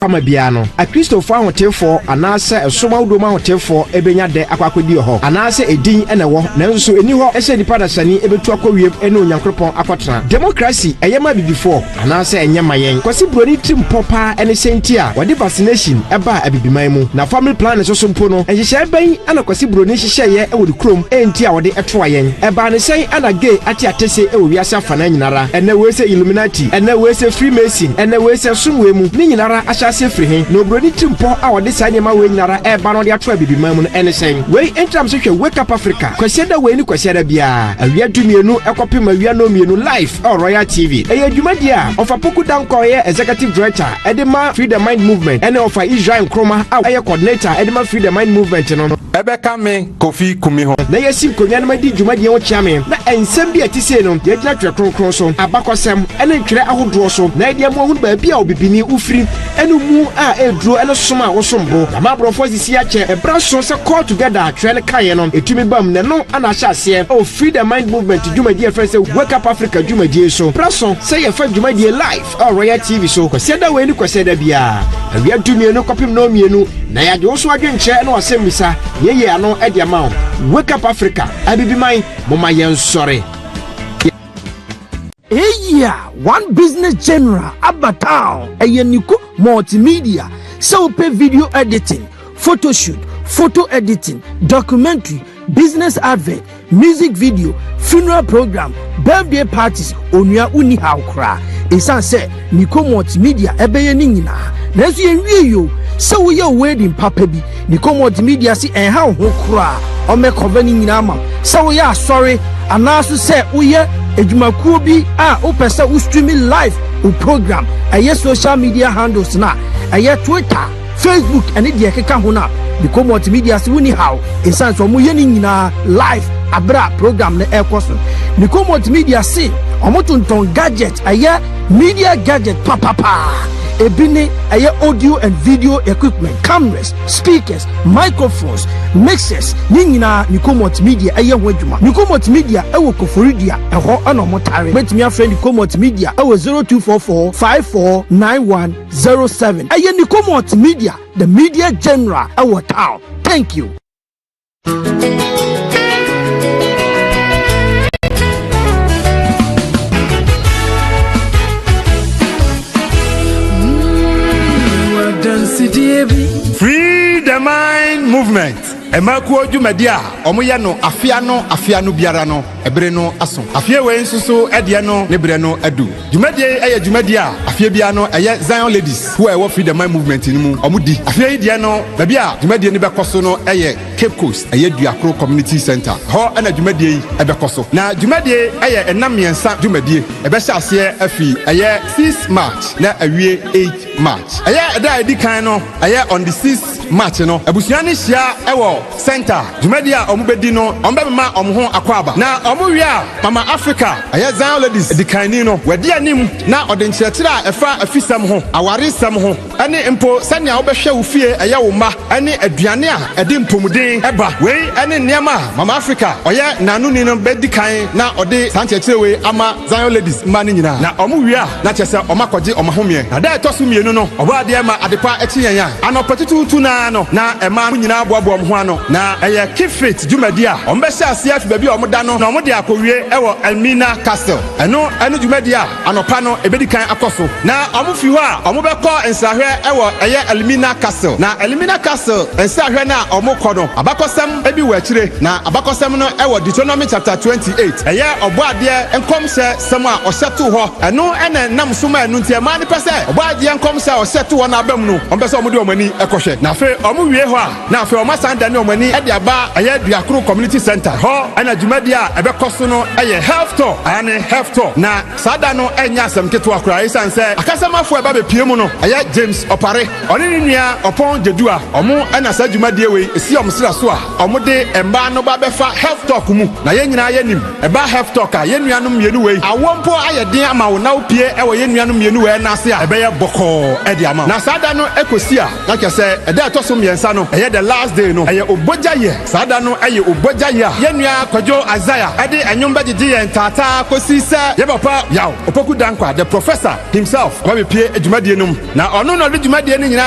Pama biano a Christopher hotelfo anase esoma udoma hotelfo ebenya de akwakodi ho anase edin ene wo nanso eni ho ehye nipa da sani ebetu akwawiem ene onyankropon akwatra democracy eyema bibifo anase enyema yen kwasi broni trim popa ene sentia wode vaccination eba abibiman mu na family plan so mpo no ehye ban ana kwasi broni hyehyeye ewodi krom entia wode etoa yen eba ne sen ana gay ati atese ewo wiase afana nyinara ene we se Illuminati ene we se Freemason ene we se sumwe mu ni nyinara Free no brody timpo our design we nyara e ba no de ato abibiman mu no anything we entram so hwe wake up Africa kwasiada we ni kwasiada bia awia dumienu ekopem awia no mienu live on Royal TV e adwuma dia of apoku danko ye executive director edema Free the Mind movement ene of Israel Nkroma aye coordinator edema Free the Mind movement no ebeka me Kofi kumi ho na yesim konya na madi dwuma dia wo chiame na ensem bia tise no ye gina twe kronkron so abakosem ene ntwere ahodo so na dia mo hu ba bia obibini ufiri enu a edro ene soma wosombo amabrofo sisi ya che ebraso se call together trend kaye no etumi bam ne no ana hyase o Free the Mind movement dwumadi e friend say wake up Africa dwumadi so braso say ye fa dwumadi live on Royal TV so kwaseda we ni kwaseda bia awia dumienu kopim no mienu na ya jo so adwenche na wasemmisa ye ano e dia ma wake up Africa abibiman moma yen sore. Hey yeah, one business general Abatown Niko multimedia so pay video editing, photo shoot, photo editing, documentary, business advert, music video, funeral program, birthday parties, onua uni how kra. Esan say Niko multimedia ebeye ni nyina. Na so yen yo so we your wedding papa bi Niko multimedia si en ha ho kra o me cover ni nyina ma. So we are sorry anaso say uye ejumakuo bi a opesa u streaming live u program aye social media handles na aye Twitter, Facebook and the keka ho na Niko multimedia si woni how insan so mo ye ni nyina live abra program na ekoso Niko multimedia si omotonton gadget aye media gadget papa ebine aye audio and video equipment, cameras, speakers, microphones, mixers ni nyina Niko multimedia aye ho adwuma Niko multimedia ewo Koforidia eho ana motare betimi afrend Niko multimedia ewo 0244 549107 aye Niko multimedia the media general ewo town. Thank you. Free the Mind movement. Emaku dwumadia omoye no afia no biara no ebre no aso afia we nsuso ede no ne bre no adu dwumadie eye dwumadia afia bia no eye Zion ladies who are Free the Mind movement ni mu omudi afia ide no ba bia dwumadie ni bekoso no eye Cape Coast eye Duakro community center ho ana dwumadie yi ebekoso na dwumadie eye enamiensa dwumadie ebe sha ase afi eye 6 March na awie 8 March eye eda edikan no eye on the 6th March no abusuani hia ewo center dwumadia omubedi no ombema omho akwaba na omwia mama Africa eye Zion ladies edikani no wadi anim na odenkyerɛkyerɛ efa afisam ho awaresam ho ane empo sania obɛhwɛ wo fie eye wo ma ane aduane a ede mpomuden eba wei ane nneema mama Africa oye nanu ni no bedikan na ode sankyerɛkyerɛ we ama Zion ladies ma ne nyina na omwia na kyerɛ omakɔgye omahomie na da etoso mienu no obaade ma adepa ekyenyan anopetutu na no na ema nyina aboabo omho ano na eye kifit dwumadia ombɛhyɛ ase afi baabi a omda no na omde akowie ewo Elmina Castle eno dwumadia anopa no ebedikan akoso na omofi ho a omobɛkɔ nsahwe ewo eye Elmina Castle na Elmina Castle nsahwe na omokɔ no abakɔsɛm ebi wɔ akyire na abakɔsɛm no ewo Deuteronomy chapter 28 eye oboade enkomhyɛ sɛm a ɔhyɛto hɔ eno ene nam soma enu ntia ma ne pɛsɛ oboade enkomhyɛ a ɔhyɛto hɔ na abam no ombɛsɛ omde omani ekɔhwɛ na fe omowie hɔ a na fe omasanda ne omani ede aba eye Duakro community center ho ana dwumadia ebekoso no eye health tour ane health tour na sada no enya asem keto akura isanse akasamafo eba be pie mu no eye James Opare oni ni nua opon jedua omo ana sa dwumadie we esi omsira so a omode emba no ba befa health talk mu na ye nyina ye nim eba health talk a ye nuanom mienu we awompo ayeden ama wo na opie ewo ye nuanom mienu we na ase a ebe ye boko ede ama na sada no ekosi a na kese eda to so miensa no eye the last day no eye oboja ye sada no eye oboja ye yenua kwadwo Isaiah ade anyum bagidi yen tata kosi se ye papa yaw opoku dankwa the professor himself wa be pie adwumadie num na ono no adwumadie ni nyina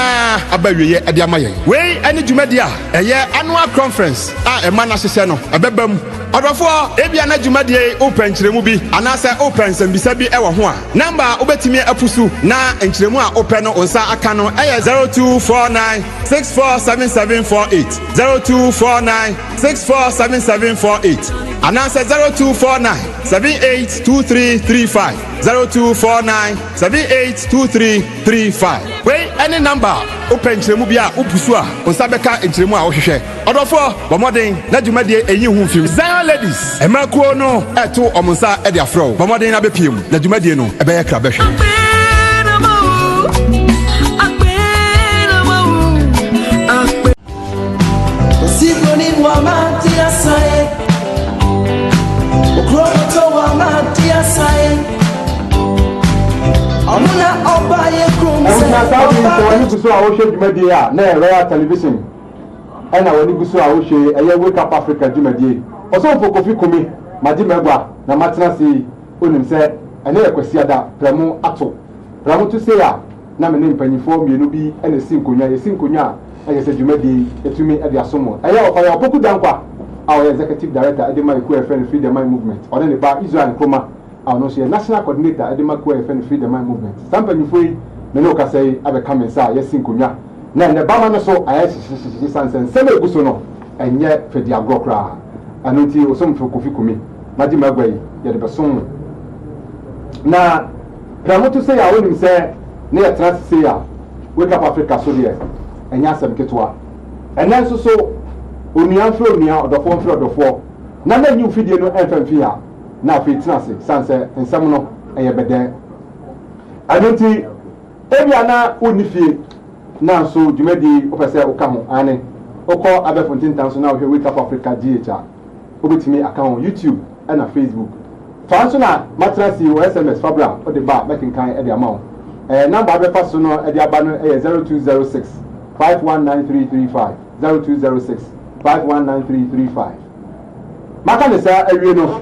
abawiye ade amaye we ani dwumadie a eye annual conference a ema na hyehyɛ no ebebam odofo ebia na dwumadie open kyeremu bi anase open sambisa bi ewo ho a number obetimi apusu na nkyeremu a open no onsa aka no eye 0249647748 0249647748 anase 0249782335 0249782335 we any number open kyeremu bi a opusu a onsa beka nkyeremu a wohwehwe odofo bomoden na dwumadie enyi hu mfim Zion ladies emakuo no eto omunsa e dia fro bomoden na bepiem na dwumadie no e be ye kra behwe na Royal Television and I want to go a wake up Africa Jumadi. Also for Kofi Kumi, Madimegwa, na Matrasi, Unim said, and then Quesiada, Pramo Ato. Pramo to say, na me name penny for me, Nubi, and a Sinkunya, and I said Jumadi, to me at the Asomo. I have a Poku Dankwa, our executive director, Edema Kuefen Free the Mind Movement, or then about Israel and Coma, our national coordinator, Edema Kuefen Free the Mind Movement. Some penny free, Menoka say, I become a sa, yes, Sinkunya. Na ne bama no so ayesi sansen sebe guso no enye fedi agrokra anunti osomfo Kofi Kumi madi magwai ye de beson na pramoto se ya wonim se ne ya trans se ya wake up Africa so de enya asem ketwa enen so onuan fro onuan odofo na na nyu fidie no enfamfi ha na afi tinase sanse ensam no eye bede anunti ebia na onifie na so dwumadi opese okaho ane okọ abefontin tan so na ohwe wake up Africa GH obetimi account YouTube and Facebook fanso na matrasi o SMS fabra o de ba mekinkan e de amount number abefa so no e de aba no 0206 519335 0206 519335 maka ne sa awie no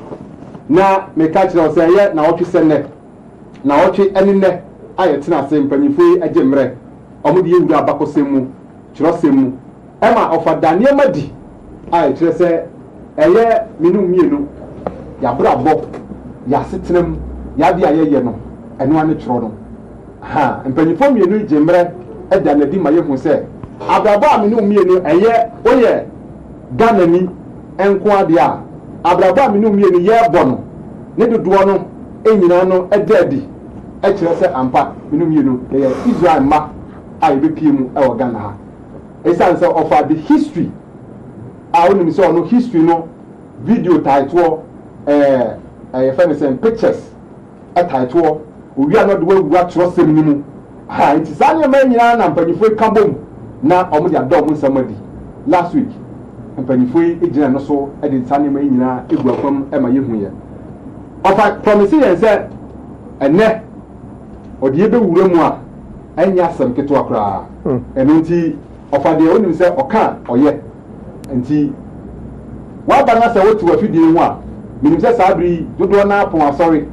na me ka kire say ye na otwe senne na otwe enenne ayetena se mpanyifo agemmre omudi ewura abakosemu kirosemu ema ofa daniel madi ai kire se eye minu mienu ya brabo ya setenem ya bia ye no eno ane kiro no ha mpanyifo mienu jemre eda na di mayehu se abrabo aminu mienu eye oye ganani enko ade a abrabo aminu mienu ye bono ne dodo no enyina no edadi e kire se ampa minu mienu eye Israel ma I be PM or Ghana. It's answer of the history. I only saw no history, no video title, pictures, a title. We are not the way we are trusting him. It is only a man and Pennyfoy Kabum. Now, almost a dog with somebody last week. And Pennyfoy, it didn't so I did Sunny Mayina, it will come Emma Yuhia. Of I promise and said, and ne or the Ebe Uremwa. Enya sam ketwa kra enunti ofade onim se oka oye enti wa bana se wotu afidie hu a minim se sabri dodo na pon asori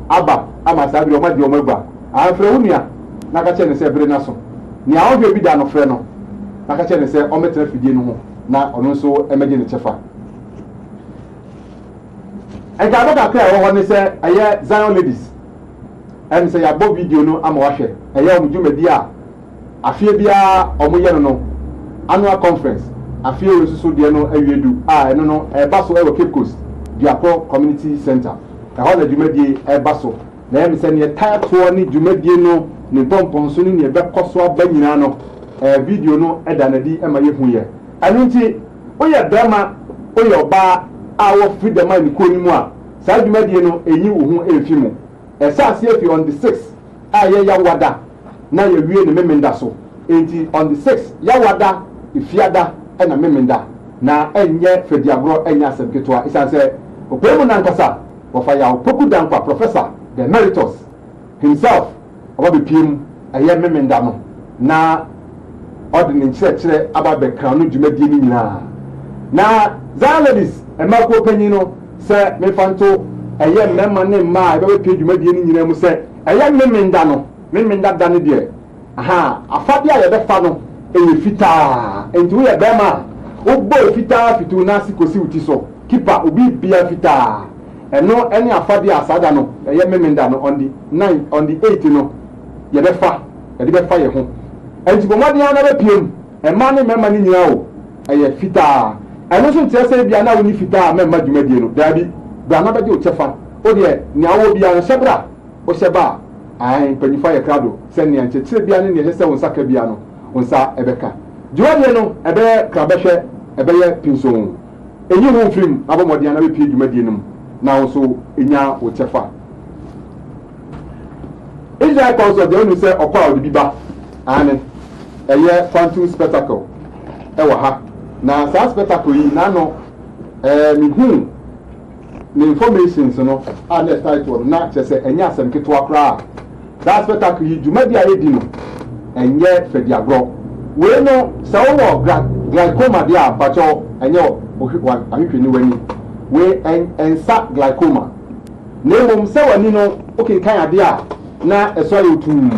aba ama sabri o ma di o magba afre unia na ka che ne se bre na so ni a ohwe bi da no fre no na ka che ne se o metra fidie no ho na ono so emeje ne chefa enka ba ka kra wo ne se aye Zion ladies and say about video no am wahwe eya omdwumadi a afie bia omoye no annual conference afie osusu de no awiedu eno no eba so e Cape Coast Diapo Community Center e ho na dwumadi e ba so na em se ne title ni dwumadi no ne pompon so ni e be koso aba nyina no video no e da na di e ma ye hu ye anu nti oye drama oye oba a wo freedom ma ni ko ni mu a sa dwumadi no enyi wo hu efi mu esase efi on the 6th aye ya wada na ye wie ne memenda so enti on the 6th ya wada ifiada na memenda na enye fediagro enya asebketo isanse opemu na nkasa wo fa ya opoku dankwa professor the emeritus himself oba bepiem aye memenda no na ɔde ne nkyerɛkyerɛ aba bɛka no dwumadie no nyinaa na zaa ladies mmaako panyin no sɛ mefa nto ɛyɛ mmarima ne mmaa a ɛbɛbɛpie dwumadie no nyinaa mu sɛ ɛyɛ memenda da no deɛ afadeɛ a yɛbɛfa no ɛyɛ fitaa nti woyɛ bɛrima a wobɔ fitaa fitiw n'ase kɔsi wo ti so kipa obi bia fitaa ɛno ɛne afadeɛ a saa da no ɛyɛ memenda no on the 8 no yɛde bɛfa yɛ ho nti bɔmmɔden a na bɛpiem ɛma ne mmarima no nyinaa o ɛyɛ fitaa ɛno nso nkyerɛ sɛ bia na woni fitaa a mɛmma dwumadie no daabi bra na bɛgye wo kyɛfa wodeɛ nea wowɔ bia no hyɛ bra wohyɛ ba a mpanyimfo ayɛ krado sɛ nea nkyerɛkyerɛ bia ne nea ɛhyɛ sɛ wo nsa ka bia no wo nsa ɛbɛka dwumadie no ɛbɛyɛ krabɛhwɛ ɛbɛyɛ pinson ɛnyi ho mfirim abɔmmɔden a na bɛpie dwumadie no mu na wo nso ɛnya wo kyɛfa Israel consult deɛ ɔnu sɛ ɔkɔ a ɔde bi ba ane ɛyɛ quantum spectacle ɛwɔ ha na saa spectacle yi n'ano mehu ne informations no a na title no na kyerɛ sɛ ɛnyɛ asɛm ketewa koraa saa spectacle yi dwumadi a yɛdi no ɛnyɛ fɛdi agorɔ wei no sɛ wowɔ glycoma deɛ a bakyɛw ɛnyɛ ahwehwɛ ni w'ani wei ɛnsa glycoma na mmom sɛ w'ani no wokenkan adeɛ a na ɛsɔ ayɛ otum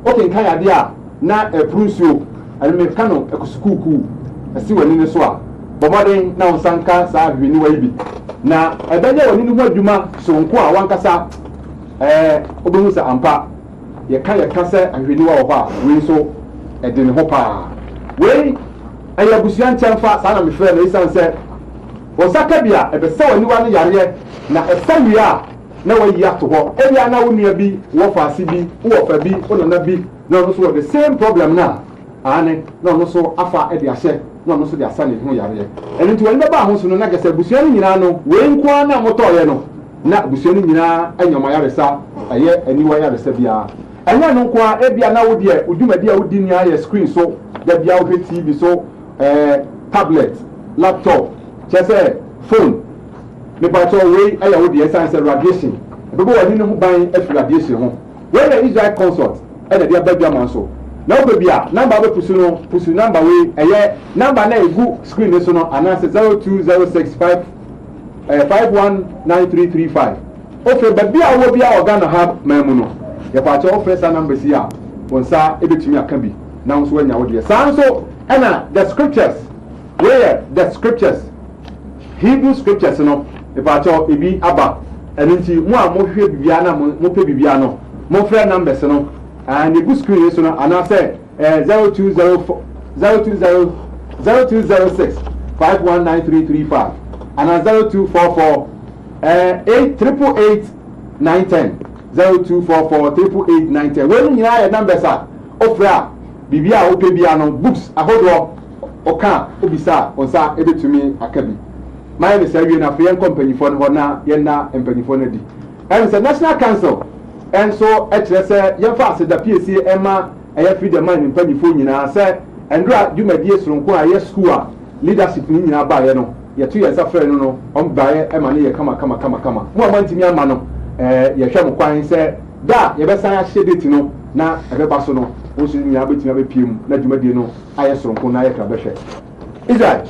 wokenkan adeɛ a na ɛpuru nsuo ɛnomeka no ɛkosukuukuu ɛsi w'ani no so a bɔmmɔden na wo nsa nka saa ahwehwɛniwa yi bi na ɛbɛyɛ w'ani no ho adwuma soronko a wankasa wobɛhu sɛ ampa yɛka sɛ ahwehwɛniwa wɔ hɔ a wei nso ɛde ne ho paa wei ɛyɛ abusua nkyɛmfa saa na mefrɛ no ɛsiane sɛ wo nsa ka bi a ɛbɛsɛ w'aniwa no yareɛ na ɛsɛ wie a na wayi ato hɔ ɛbia na wo nua bi wɔ faase bi wowɔ fa bi wo nana bi na ɔno so wɔ the same problem na ane na ɔno so afa ɛde ahyɛ na ɔno so de asa ne ho yareɛ ɛno nti wɔne bɛba ho so no na gɛ sɛ abusua no nyinaa no wei nko ara na motɔɔyɛ no na abusua no nyinaa anyama yaresa ɛyɛ aniwa yaresa biara ɛnyɛ no nko ara ebia na wo deɛ odwumadi a wodi nia yɛ screen so da bia wo hwɛ TV so tablet laptop kyɛ sɛ phone mepatɔ wei ɛyɛ wo deɛ ɛsan sɛ radiation ɛbɛbɔ w'ani ne ho ban afiri radiation ho wei yɛ Israel consult ɛna de aba biama nso na wo baabi a namba bɛpusu no pusu namba wei ɛyɛ namba na egu screen ne so no anaasɛ 0206 519335 ofre baabi a wo bia ɔga na ha man mu no yɛpatɔ ofre sa namba si a wɔn nsa ebetumi aka bi na nso wanya wo deɛ saa nso ɛna the scriptures wei yɛ the scriptures Hebrew scriptures no yɛpatɔ ebi aba ɛno nti mo a mohwɛ bibia na mo pɛ bibia no mo frɛ numbers no and the good screen so no anaasɛ 0206 519335 ana 0244 888 910 0244 888 910 wɔn nyinaa yɛ numbers a ofrɛ a biribi a wopɛ bia no books ahodoɔ ɔka obisa ɔnsa ebetumi aka bi mayɛ ne sɛ wie na afei yɛnkɔ mpanyinfoɔ no hɔ na yɛnna mpanyinfoɔ no adi ɛn sɛ national council ɛnso ɛkyerɛ sɛ yɛmfa aseda piesie ɛma ɛyɛ freedom mind mpanyinfoɔ nyinaa sɛ ndura dwumadie soronko a yɛ school a leadership ni nyinaa baayɛ no yɛto yɛn nsa frɛ no no ɔmo baayɛ ɛma ne yɛ kama mo a mantumi ama no yɛhwɛ mo kwan sɛ da yɛbɛsan ahyɛ date no na ɛbɛba so no wɔn nyinaa bɛtumi abɛpie mu na dwumadie no ayɛ soronko na ayɛ kra bɛhwɛ Israel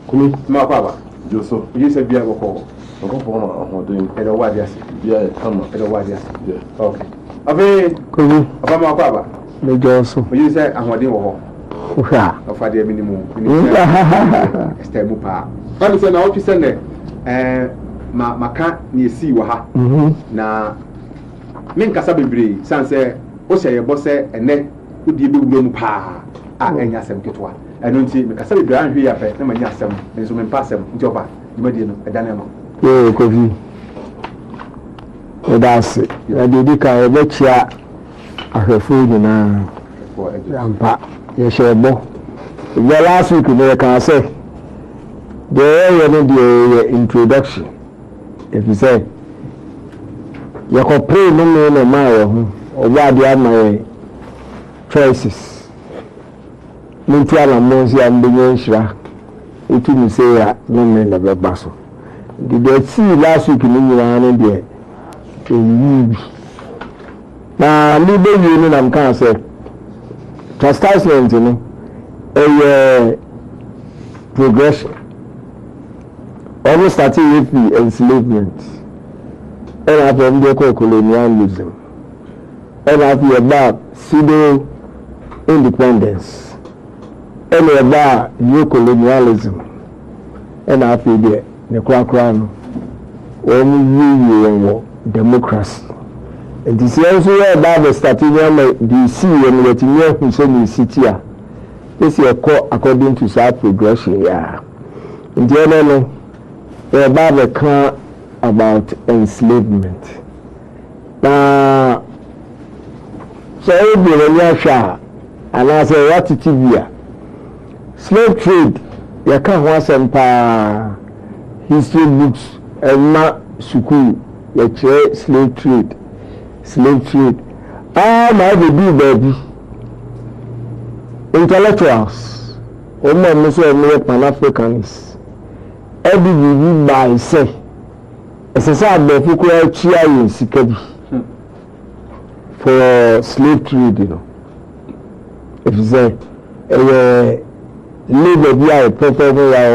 kumi tuma akɔ aba Joso yi sɛ bia bɔkɔ ɔkɔpɔ na ahoɔden ɛdɛ wɔ adi ase bia yɛ kama ɛdɛ wɔ adi ase ok afei Kobi ɔfama akɔ aba me Joso yi sɛ ahoɔden wɔ hɔ hwa ɔfa deɛ minimu ɛsɛ mu paa ɔno sɛ na ɔtwi sɛ nɛ maka ne esi wɔ ha na menkasa bebree san sɛ wohyɛ yɛ bɔ sɛ ɛnɛ wodie bɛwura mu paa a ɛnyɛ asɛm ketewa ɛno nti mekasa bebree anhwɛ yɛ apɛ na manya asɛm nso mempa asɛm nti ɔba dwumadie no ɛda ne ma Kobi ɛda ase yɛde di ka yɛbɛkyia ahwɛfoɔ nyinaa ampa yɛhyɛ bɔ ɛbɛ last week no yɛkaa sɛ deɛ yɛyɛ no deɛ yɛ introduction ɛfiri sɛ yɛkɔpere no mu na maa yɛ ho ɔbɔ adeɛ ama yɛ choices nti alammɔ nso a mbɛnyɛ nhyira ɛtu mu sɛ a nyɔmme na bɛba so nti deɛ tii last week no nyinaa no deɛ ɛyii bi na mebɛwie no nam kaa sɛ chastisement no progression. Almost starting with the enslavement. And after the colonialism. And after about pseudo independence. And about new colonialism. And after the Necracran, only democracy. And this is also about the strategy DC and what you who send in city. This is according to South progression. Yeah. In the end, about the car about enslavement. Now, so if you are and I say what it is, slave trade, you can't want some history books and not school, you slave trade. Slave trade. My baby. Intellectuals. Pan-Africanists. Every by say. It's a sad in Sikabi for slave trade, you know. If you say, labor be a proper way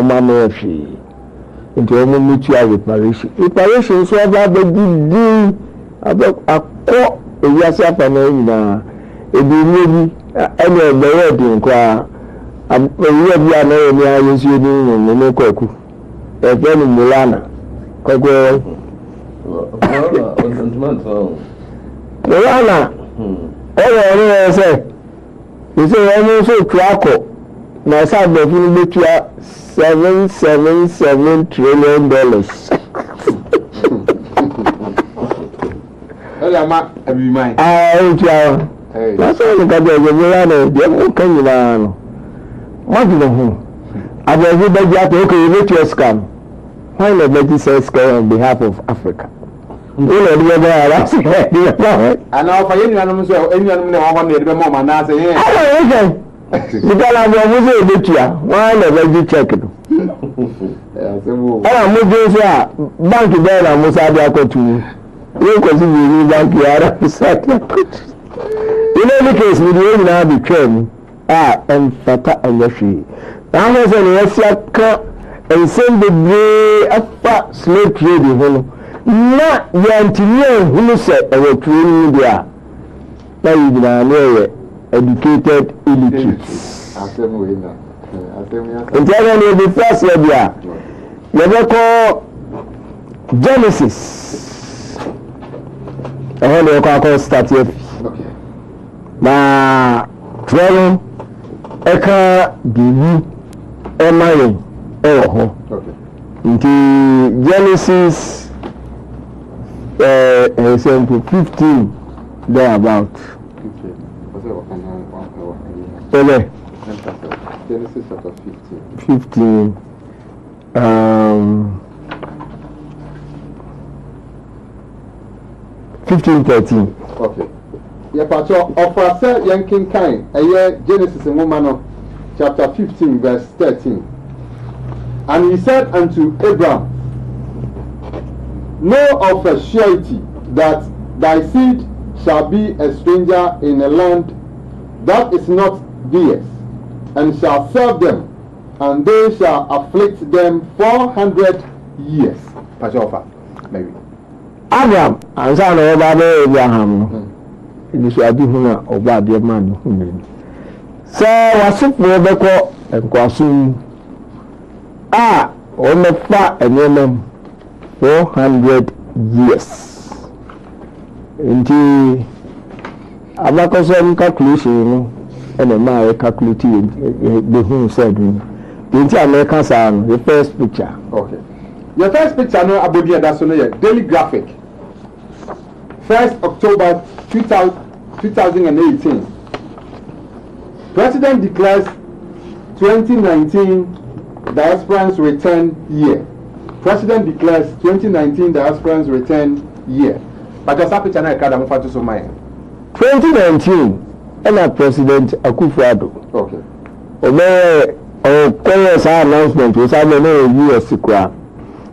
into a mutual reparation. Reparation so about the good akọ ewiase afana nyina ebi nyebi ene ebere din kwa ewi bia na emi ayesu ni ne kwaku efe ni mulana kwaku mulana owo se ise enu so tuako na sa be fun betua $777 trillion. That's all you got there. You can learn. What do you know? I will be back to okay, you make your scam. Why not make this scam on behalf of Africa? You know, the other that's it. And now for anyone who want to be more man, I say, yeah. You can have a visit. Why not let you check it? I'm moving here. Bank there, I must have to. You can see me bank here. In any case, we will now be trained. And Fata and Yashi. Now, as an Yasiaka and send the day after slave trade. Not the Antonio who said, I will train media. Now you are educated illiterates. And tell me the first year, you call Genesis. I want to call start here. Now, travel, Eka, Bibi, Emily, into Genesis, example 15, thereabout. Okay. Genesis chapter 15. 15:13. Okay. Pacho offer say yankin kind Genesis in woman chapter 15 verse 13. And he said unto Abraham, know of a surety that thy seed shall be a stranger in a land that is not theirs, and shall serve them, and they shall afflict them 400 years. Pacho offer, maybe. Abraham, and son of Abraham. It is a different of bad man. So, was it for the call and Quasum? On the far and women 400 years. Indeed, Abacosum calculation and a man calculating the whom said, the American sound, the first picture. Okay. Your first picture, no, Abodia, that's on your daily graphic. 1st October 2018. President declares 2019 diasporans return year. President declares 2019 diasporans return year. But just happy to know that I'm to so my 2019 and President Akufo-Addo. Okay. Congress announcement was having a US secret.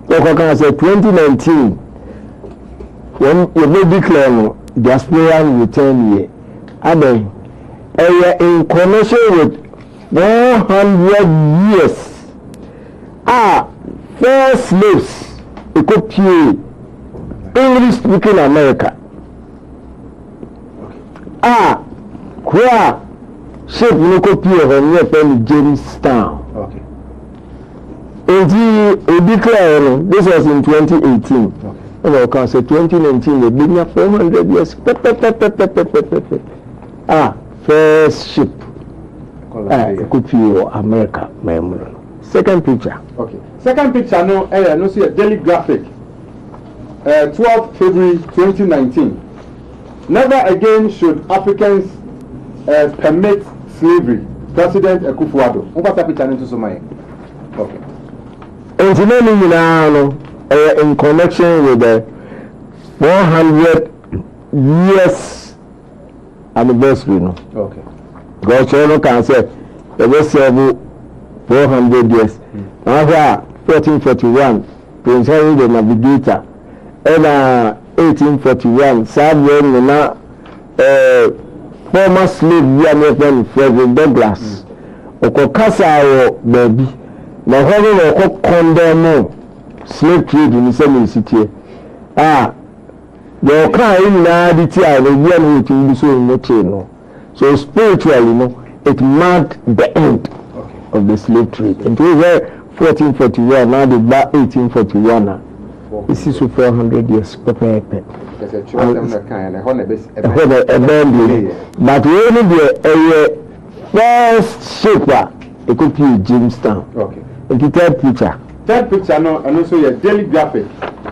So can say 2019 when you may declare diaspora return year. And then in connection with 400 years. First slaves ekopie English speaking America. Where shape no copy of Jamestown. Okay. This was in 2018. Okay. So 2019 they been here 400 years. First ship. Copy of America. Second picture. Okay. Second picture no see a daily graphic. 12th February 2019. Never again should Africans permit slavery. President Akufo-Addo. What's that picture into so many? Okay. In connection with the 400 years anniversary. No? Okay. Because you can say the rest 400 years. After 1441, Prince Henry the Navigator, and 1841, Samuel former slave American Frederick Douglass. Okokasa baby. Na hono no condemn slave trade in the same city. The kind na the tia the year to be so no. So spiritually, no, it marked the end of the slave trade. And we were 1441, now the back 1841. This is 400 years. But we only the first shaper, it could be Jamestown. Okay. And the third picture. Third picture no, and also your daily graphic,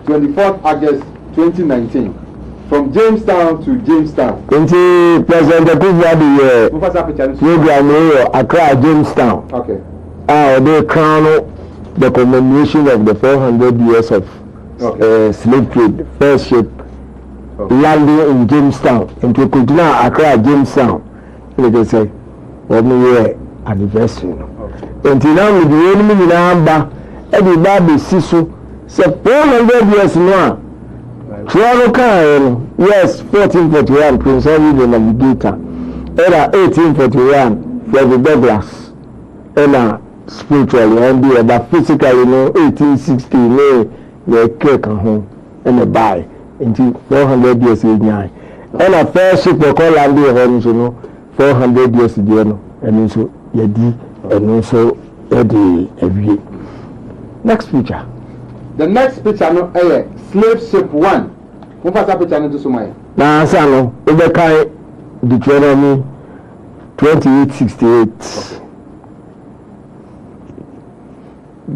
24th August 2019. From Jamestown to Jamestown. President Akufo-Addo program Accra Jamestown. Okay. They crown the commemoration of the 400 years of slave trade. First ship landing in Jamestown. And to continue Accra Jamestown. They say, 1 year anniversary. Until now, the enemy number, every baby sisu, say 400 years now. Yes, 1441, Prince Henry the Navigator. Era 1841, Frederick Douglass. Era spiritually, and but physically, 1860, the cake at home and a buy until 400 years in nine. And a first ship we call land 400 years in and also Yadi, and also Eddie every. Next picture. The next picture no slave ship 1. What was that picture into so many? Now, Sano, Ubekai Deuteronomy 28:68.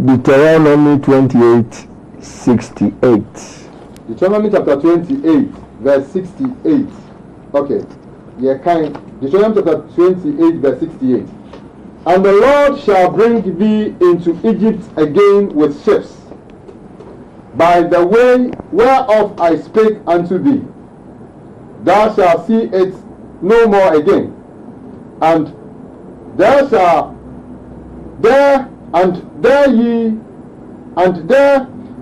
Deuteronomy 28:68. Deuteronomy chapter 28, verse 68. Okay. Yeah, kind. Deuteronomy chapter 28, verse 68. And the Lord shall bring thee into Egypt again with ships, by the way whereof I spake unto thee. Thou shalt see it no more again, and there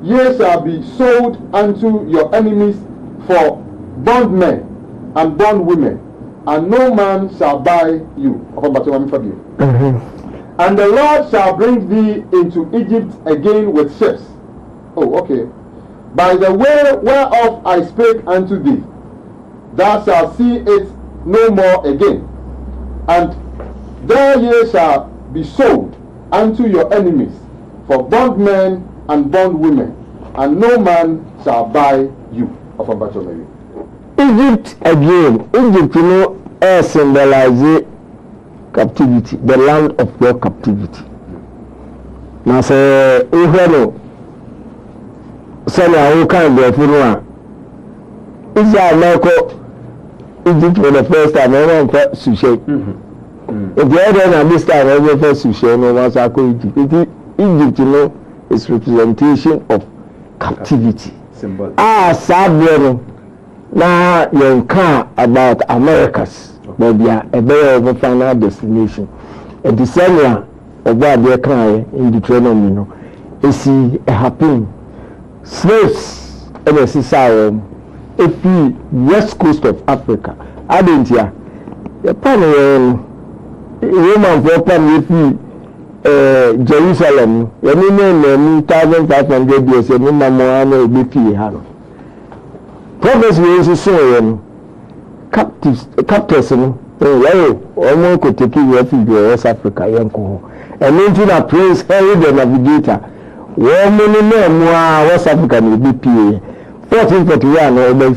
ye shall be sold unto your enemies for bondmen and bondwomen, and no man shall buy you. And the Lord shall bring thee into Egypt again with ships. Oh, okay. By the way whereof I spake unto thee, thou shalt see it no more again, and there ye shall be sold unto your enemies for bondmen and bondwomen, and no man shall buy you. Egypt again. Egypt, symbolize captivity, the land of your captivity. Now, say, sani awo kan bẹ funu a Israel mẹkọ Egypt for the first time wọn fẹ suṣẹ nti ẹdẹ na this time wọn fẹ suṣẹ ní wọn sá kó Egypt nti Egypt no is representation of captivity saa bẹ no na yẹn kan about Americas bẹẹbi a ẹbẹ yẹ ọbẹ final destination ẹdi sẹni a ọbọ adeɛ kan yẹ in Deuteronomy no esi happen. Slaves and a society if the west coast of Africa. Adentia, the panel Roman for come Jerusalem, when you know 1,500 years, and no more BP had. Prophets was so captives, almost could take refuge in West Africa, and into that place, Harry the Navigator. One minute more West African BP 1441 over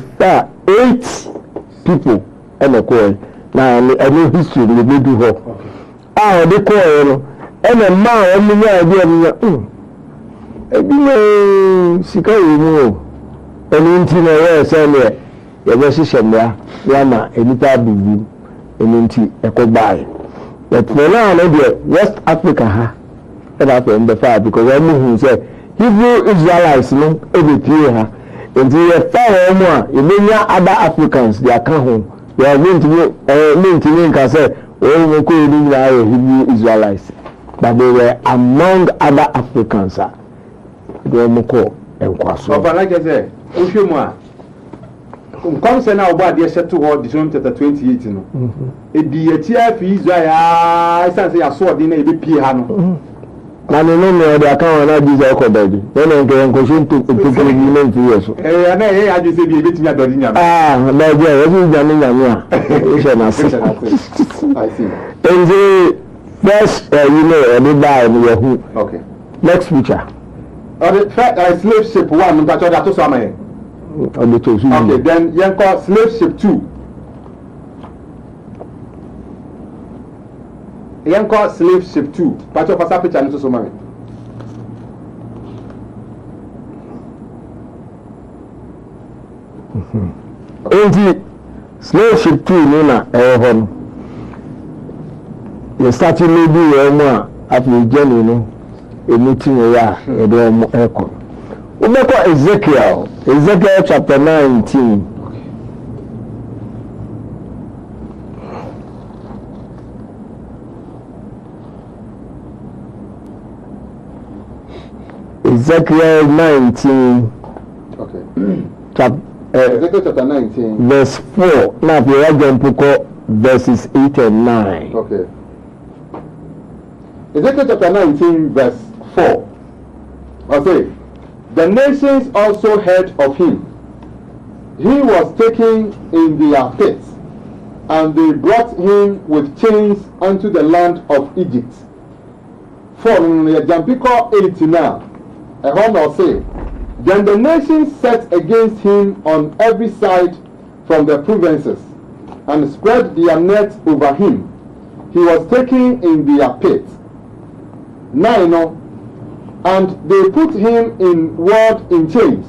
8 people and a call. Now, a new history will do her. Ah, they call and a man, and the Sika, and into the somewhere, the position there, Yama, and it will be into a goodbye. But for now, West Africa, and I found the fire because I knew who said Hebrew Israelites, no, every year, and the fire more, you mean other Africans, they are come home. They are going to mean, say, oh, we couldn't Hebrew Israelites, but they were among other Africans. They were more and Kwaso. But like I said, if you want, come say now about the set to hold December 28, it be a tear for Israel. I say I saw the name piano. Na no no the account na Jesus ko baby. Then en ko shun to name for years. Na I just say be betimi adodi nyam. Na je we be jam nyam a. I see. And the first the buy who. Okay. Next picture. The first slave ship 1 but that to so am. Okay, then yen call slave ship 2. Yen call slave ship 2. But of a picture into so many. Slave ship 2 Nuna you start maybe more after journey no a meeting where you echo. We make Ezekiel chapter 19. Ezekiel 19. Okay. Ezekiel chapter 19. Verse 4. Now, if you read verses 8 and 9. Okay. Ezekiel chapter 19, verse 4. I say, the nations also heard of him. He was taken in their pits, and they brought him with chains unto the land of Egypt. For the Jampico 80 now. A honor say, then the nations set against him on every side from the provinces, and spread their net over him. He was taken in their pit. 9. And they put him in chains,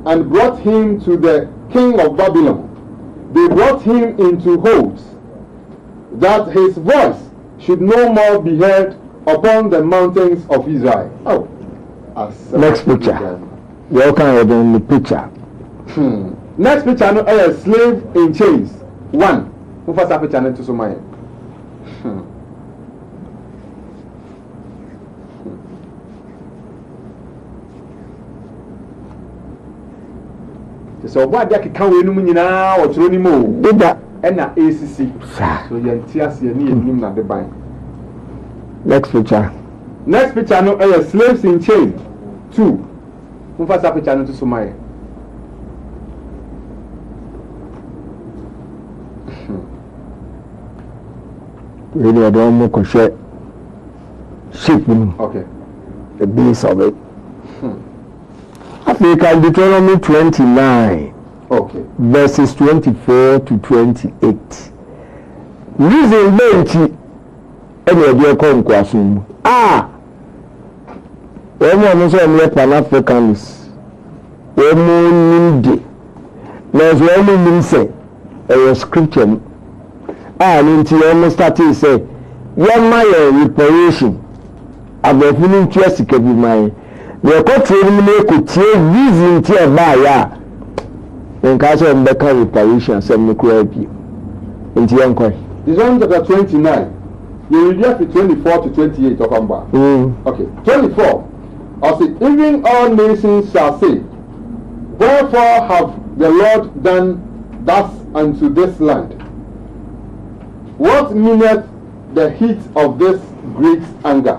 and brought him to the king of Babylon. They brought him into holes, that his voice should no more be heard upon the mountains of Israel. Oh. Next picture. Welcome in the picture. Next picture, no, a slave in chains. 1. Who first picture to Somalia? So what they can we no nyina o tro ni mo Dida and na ACC so yen tiase ni enim na de ban. Next picture No slaves in chain 2. Who first picture no to Somalia? really don't mo ko share sheep. Okay. The base of it. Africa Deuteronomy 29. Okay. Verses 24 to 28. Reason benchi any dey come kwasum. Everyone knows I'm Pan-Africanist. Nimde. There's one who say a scripture. Until almost started say, young my reparation. I've been feeling interested to be my. The country could take reason to buy ya. Then cast on the car reparation, some new crappy. Into young coin. This one chapter 29. You read from 24 to 28 of Amba. Okay. 24. I say, even all nations shall say, wherefore have the Lord done thus unto this land? What meaneth the heat of this great anger.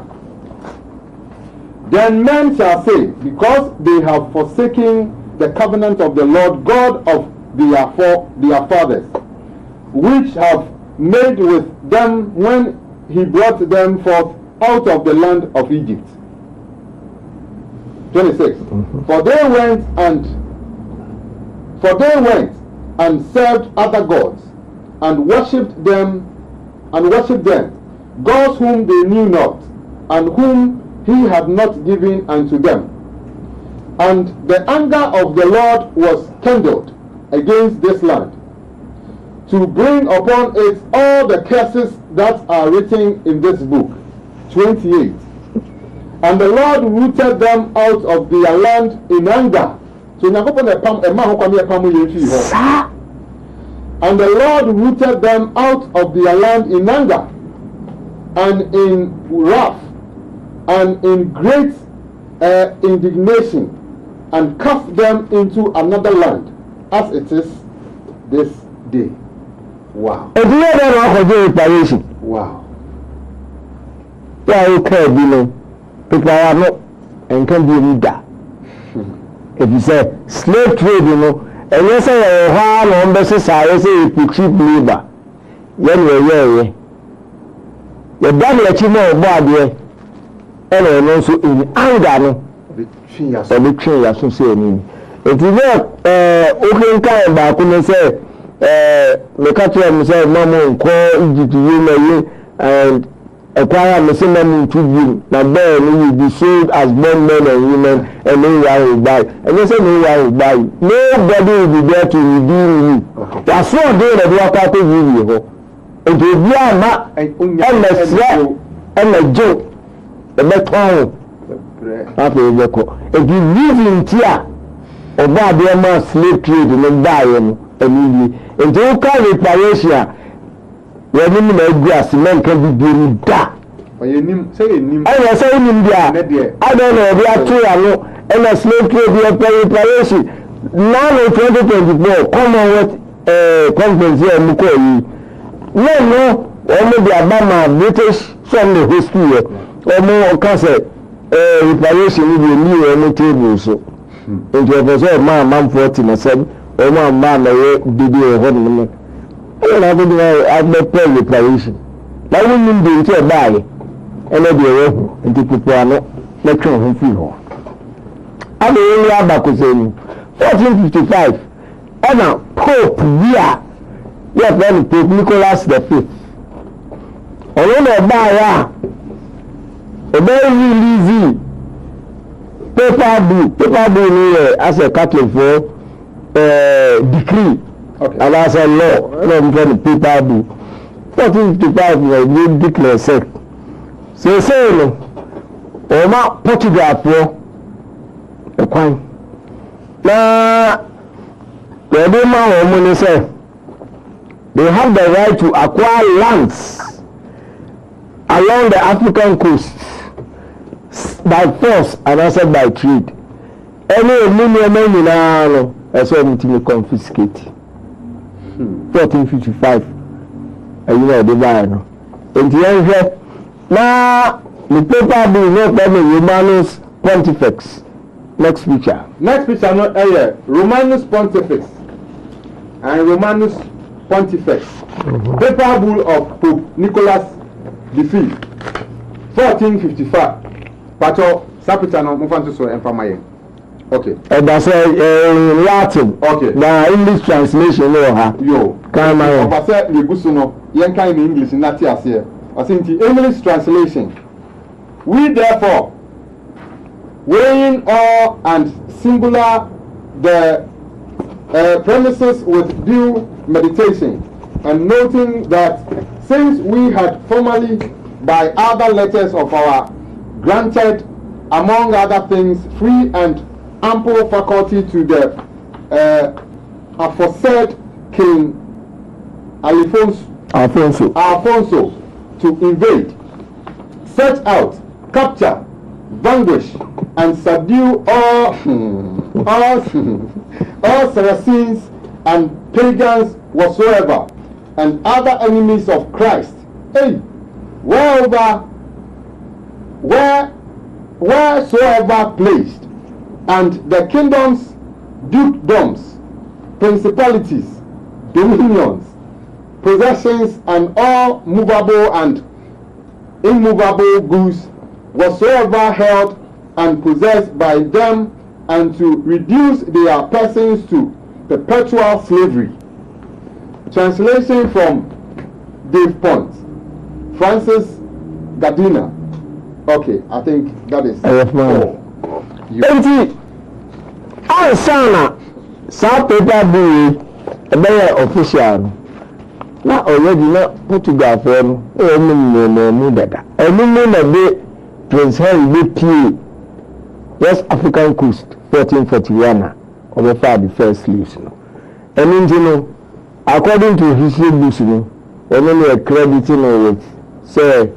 Then men shall say, because they have forsaken the covenant of the Lord God of their fathers, which have made with them when he brought them forth out of the land of Egypt. 26. For they went and served other gods and worshipped them, gods whom they knew not, and whom he had not given unto them. And the anger of the Lord was kindled against this land, to bring upon it all the curses that are written in this book. 28. And the Lord rooted them out of their land in anger. So and the Lord rooted them out of their land in anger, and in wrath, and in great indignation, and cast them into another land, as it is this day. Wow. Wow. People are not and can be that. If you say slave trade, and you say how long the society is cheap labor, yeah. The devil let you know about it, and also in anger, the tree as so saying. If you not, okay, kind back when they say, the country and say, Mamma, call Egypt to you, and acquire maximum to you. Now, then you will be sold as born men and women, and no one will buy. And they say no one will buy. Nobody will be there to redeem you. That's what they do. What I tell you, and to be a man, and a joke, the better. If you live in Tia, or buy their man slave trade and buy them, and you can reparation. When you know men can be doing that. I say in India, I don't know, we are true, and a slave trade, we are preparation. Now in 2024, Commonwealth conference here in Mukoyi. No, only the Obama British from the history, or more cancer, preparation will be new on the table. So, into a person, man 14, I said, or man, did you hold I have no plan preparation. Now we need to buy and then and the people are not lecturing home free. I'm only about 1455. And now Pope we are planning Pope Nicholas V. Although buy a very easy paper bill as a Catholic for decree. Okay. And as a law, not the people do. 1455 will declare sect. So say no. Oma Portugal for a coin. Now the woman say they have the right to acquire lands along the African coast by force and also by trade. Any minimum as well to confiscate. 1455 and you know the buy no and the answer now the paper bill no problem Romanus Pontifex. Next picture not Romanus Pontifex and Romanus Pontifex. Paper bull of Pope Nicholas V 1455 Pato Sapitano Mufanto and Famaye. Okay. That's Latin. Okay. Now English translation Yo. Come on. Obase Lebusuno. Yen kind in English in that here. I think the English translation. We therefore, weighing all and singular the premises with due meditation, and noting that since we had formerly by other letters of our granted, among other things, free and ample faculty to the aforesaid King Alfonso to invade, search out, capture, vanquish, and subdue all Saracens and pagans whatsoever, and other enemies of Christ. Hey, wheresoever placed, and the kingdoms, dukedoms, principalities, dominions, possessions, and all movable and immovable goods whatsoever held and possessed by them, and to reduce their persons to perpetual slavery. Translation from Dave Pont, Francis Gardiner. Okay, I think that is all. Enti ansana sa paper bill e official na already na Portugal for no e mu dada enu mu na be Prince Henry be pie West African coast 1441 over the first slaves no enu no according to history books no enu credit no with say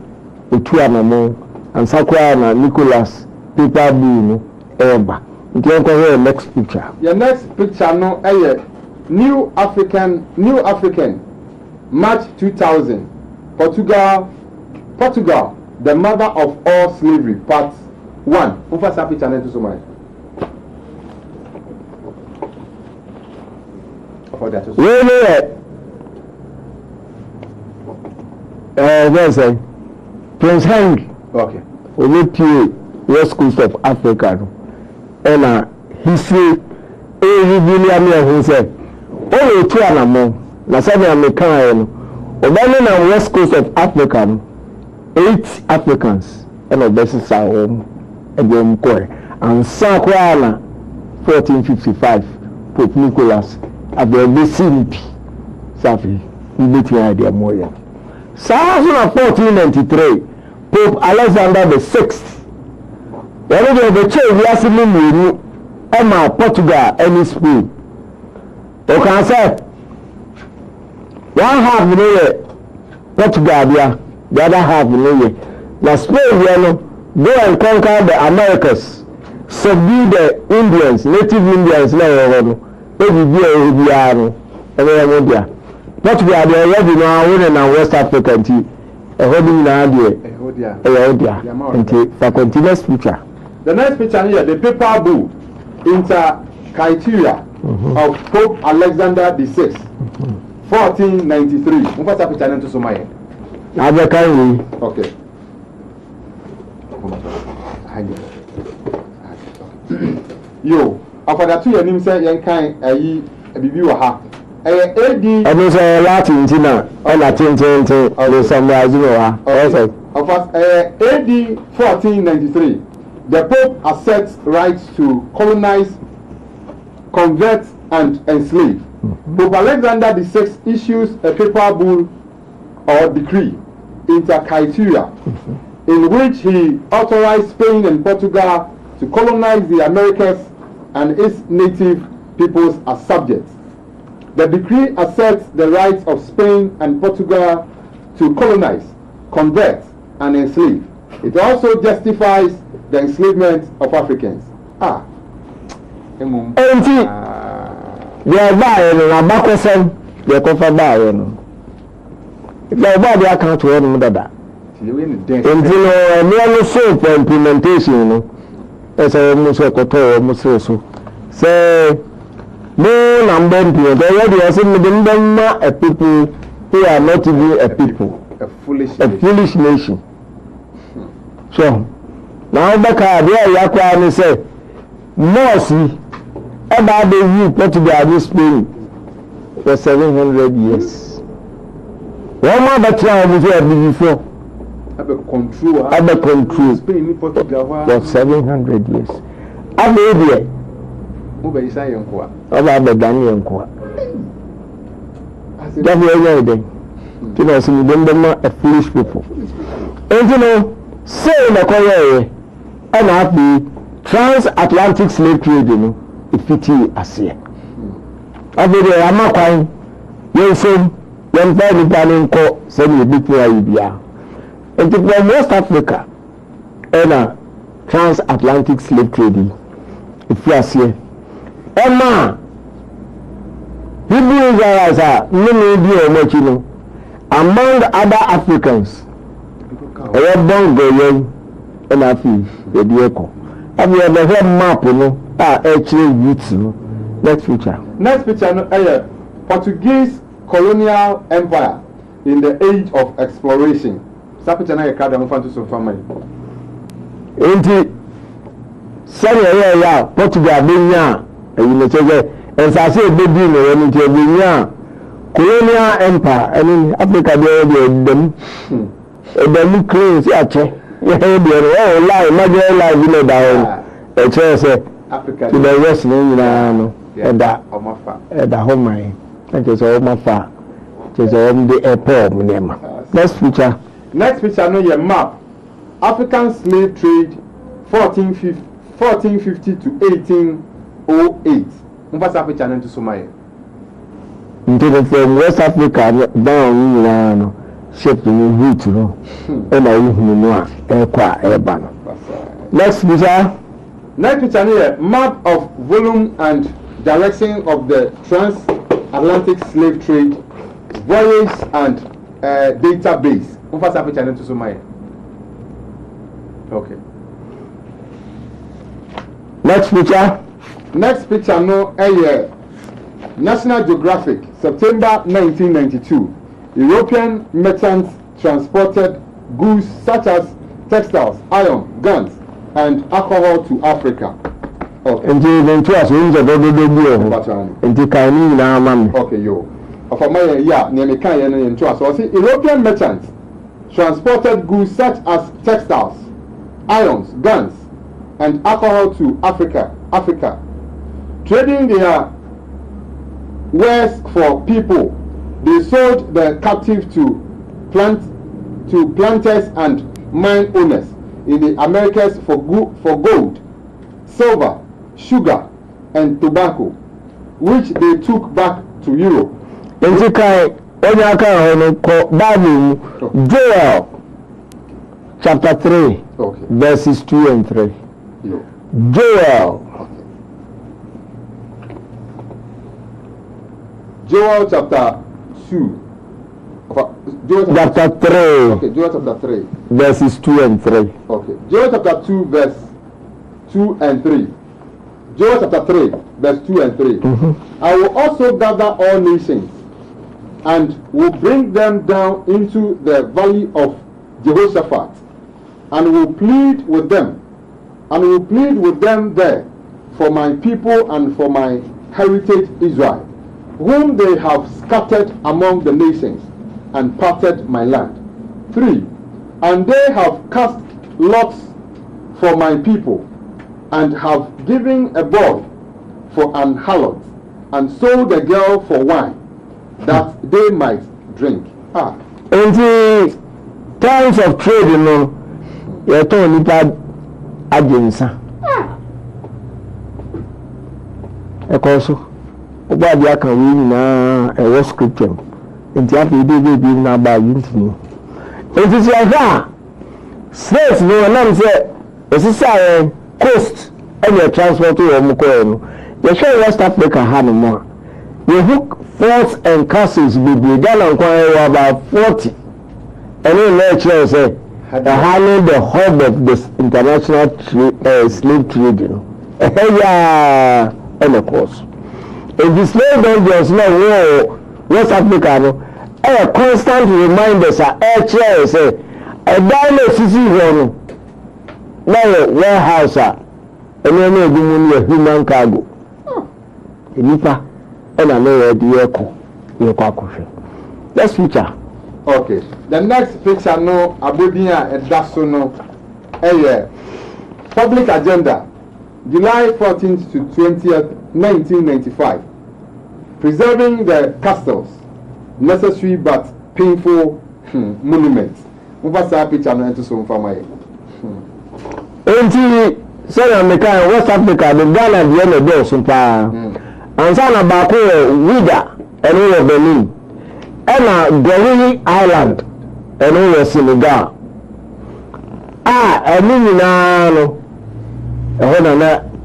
otu anamo and sakwa na Nicholas paper bill no eba nti enko here next picture. Your next picture no New African March 2000 Portugal, the mother of all slavery, part 1. Who first have picture to so much? There's a Prince Henry. Okay. We need to West Coast of Africa. And history, William who said, "Oh, two animals." Na sabi American obani na West Coast of Africa 8 Africans and obesi sa home egem koi and sa kwa na 1455 Pope Nicholas abebe simpi safi ibeti idea moya sa na 1493 Pope Alexander the 6th yaro de che wiase mu ema Portugal and Spain o kan say 1/2 million Portugal there, the other 1/2 million. Now Spain, go and conquer the Americas, subdue the Indians, native Indians. Portugal they already now in West Africa until holding now there. For continuous future. The next picture here, the paper bull inter criteria of Pope Alexander the 6th. 1493. What's up with channel to Somalia? Okay. Yo, after that 2 years, him say yan kind ayi bibi wa ha. AD. I say Latin tina. All Latin tina. All summarize wa. Okay. Of us, AD 1493, the Pope asserts rights to colonize, convert, and enslave. Pope Alexander VI issues a paper bull or decree, inter criteria, in which he authorized Spain and Portugal to colonize the Americas and its native peoples as subjects. The decree asserts the rights of Spain and Portugal to colonize, convert, and enslave. It also justifies the enslavement of Africans. They are buying a backosem, they cover buying. If they buy the account to one mother, until soap for implementation, as I almost a coto, almost so. Say, no number implement, already as in the a people who are not even a people, a foolish nation. So, now back there, Yakwa say, Morsi. About the youth Portugal this Spain for 700 years. One more better before. Have control. Spain Portugal for 700 years. I made it. About the Daniel Qua. That's the day. You know, some of them are foolish people. And you know, say in the Korea, and have the transatlantic slave trade, you know. Ifiti asie abere amakwan yensom yempa ni nko se ni bipu ayibia enti from West Africa ena transatlantic slave trade ifi asie ema Hebrew Israelites are many bi o machi no among other Africans bongo yen and I feel the deco. Have you ever map no actually youth no next picture no Portuguese colonial empire in the age of exploration. That picture na card am fan to so family. Enti sare ya Portugal benya you know say as I say baby no when you benya colonial empire I mean Africa them clean see ache oh lie imagine life you know that e say Africa to the west no no da omafa da home my that is all omafa just on the airport minema next picture no your map African slave trade 1450 to 1808 mfa sa picture no to Somalia into from West Africa down no shape the route no and I no ekwa eba no next picture no map of volume and direction of the transatlantic slave trade voyage and database mfa sa picture no to Somalia. Okay. Next picture no National Geographic September 1992. European merchants transported goods such as textiles, iron, guns, and alcohol to Africa. Okay. Okay, yo. European merchants transported goods such as textiles, irons, guns, and alcohol to Africa. Trading their wares for people, they sold the captive to planters and mine owners in the Americas for gold, silver, sugar, and tobacco, which they took back to Europe. Joel chapter 3 verses 2 and 3. Joel chapter 2. Chapter 3. Okay, Joel chapter 3. Verses 2 and 3. Okay. Joel chapter 2 verse 2 and 3. Joel chapter 3 verse 2 and 3. I will also gather all nations and will bring them down into the valley of Jehoshaphat and will plead with them there for my people and for my heritage Israel, whom they have scattered among the nations and parted my land. 3. And they have cast lots for my people and have given a boy for an harlot and sold a girl for wine that they might drink. In the times of trade, you know, you're talking about agency. Also, about the account a scripture. In the after they be now by you. It is like that. States no and say it's a coast and your transport to Mukoro. You show West Africa had more. You hook forts and castles be done on about 40. And then lecture say handling the hub of this international slave trade, you know. Yeah, and of course. In the slave dungeons now, West Africa, no, a constant reminders are chair say a diamond city one now warehouse and then a human cargo. Nipa and I know the echo. Let's feature. Okay. The next picture no Abudia and Dasono public agenda July 14th to 20th 1995. Preserving the castles, necessary but painful monuments. What's that picture no into some family? Say America, West Africa, the Ghana, the end of those and Sana Baku, Wida, and over Benin, and Gorilla Island, and over Senegal. I mean,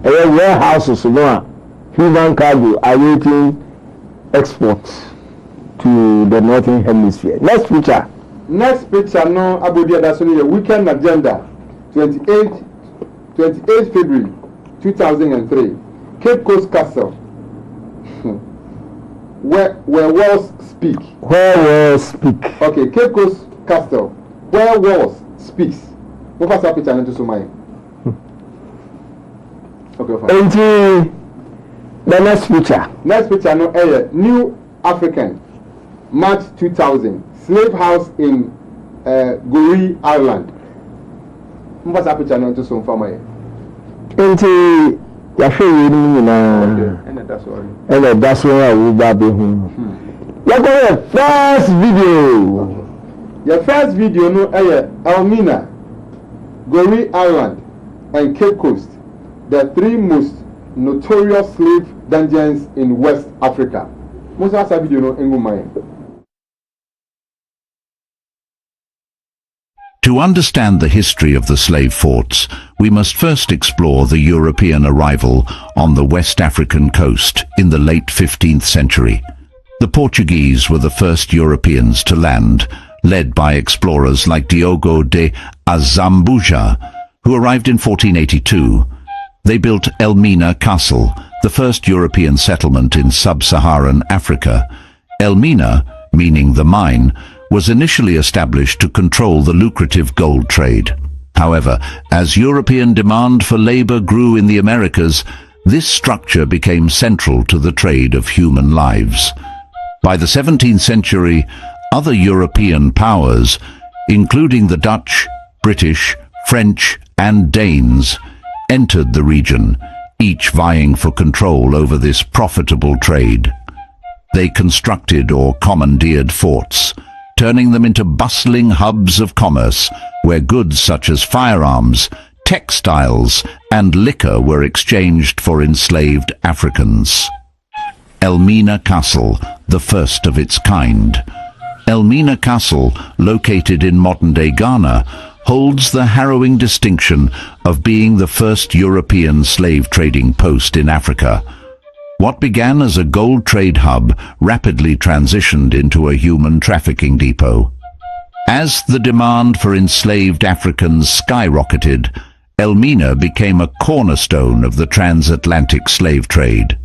warehouses, human cargo awaiting exports to the northern hemisphere. Next picture. Next picture no Abodia that's only a weekend agenda 28 February 2003 Cape Coast Castle where walls speak. Where walls speak. Okay, Cape Coast Castle where walls speaks. What was that picture into so mine? Okay, fine. The next picture. Next picture no New African March 2000 slave house in Goree, Ireland. What was that picture no into so far Enti yahwe yini na and that's why we baby home. Your first video. Your first video no Elmina, Goree, Ireland and Cape Coast, the three most notorious slave dungeons in West Africa. Most of that video no engumai. To understand the history of the slave forts, we must first explore the European arrival on the West African coast in the late 15th century. The Portuguese were the first Europeans to land, led by explorers like Diogo de Azambuja, who arrived in 1482. They built Elmina Castle, the first European settlement in sub-Saharan Africa. Elmina, meaning the mine, was initially established to control the lucrative gold trade. However, as European demand for labor grew in the Americas, this structure became central to the trade of human lives. By the 17th century, other European powers, including the Dutch, British, French, and Danes, entered the region, each vying for control over this profitable trade. They constructed or commandeered forts, turning them into bustling hubs of commerce where goods such as firearms, textiles, and liquor were exchanged for enslaved Africans. Elmina Castle, the first of its kind. Elmina Castle, located in modern-day Ghana, holds the harrowing distinction of being the first European slave trading post in Africa. What began as a gold trade hub rapidly transitioned into a human trafficking depot. As the demand for enslaved Africans skyrocketed, Elmina became a cornerstone of the transatlantic slave trade.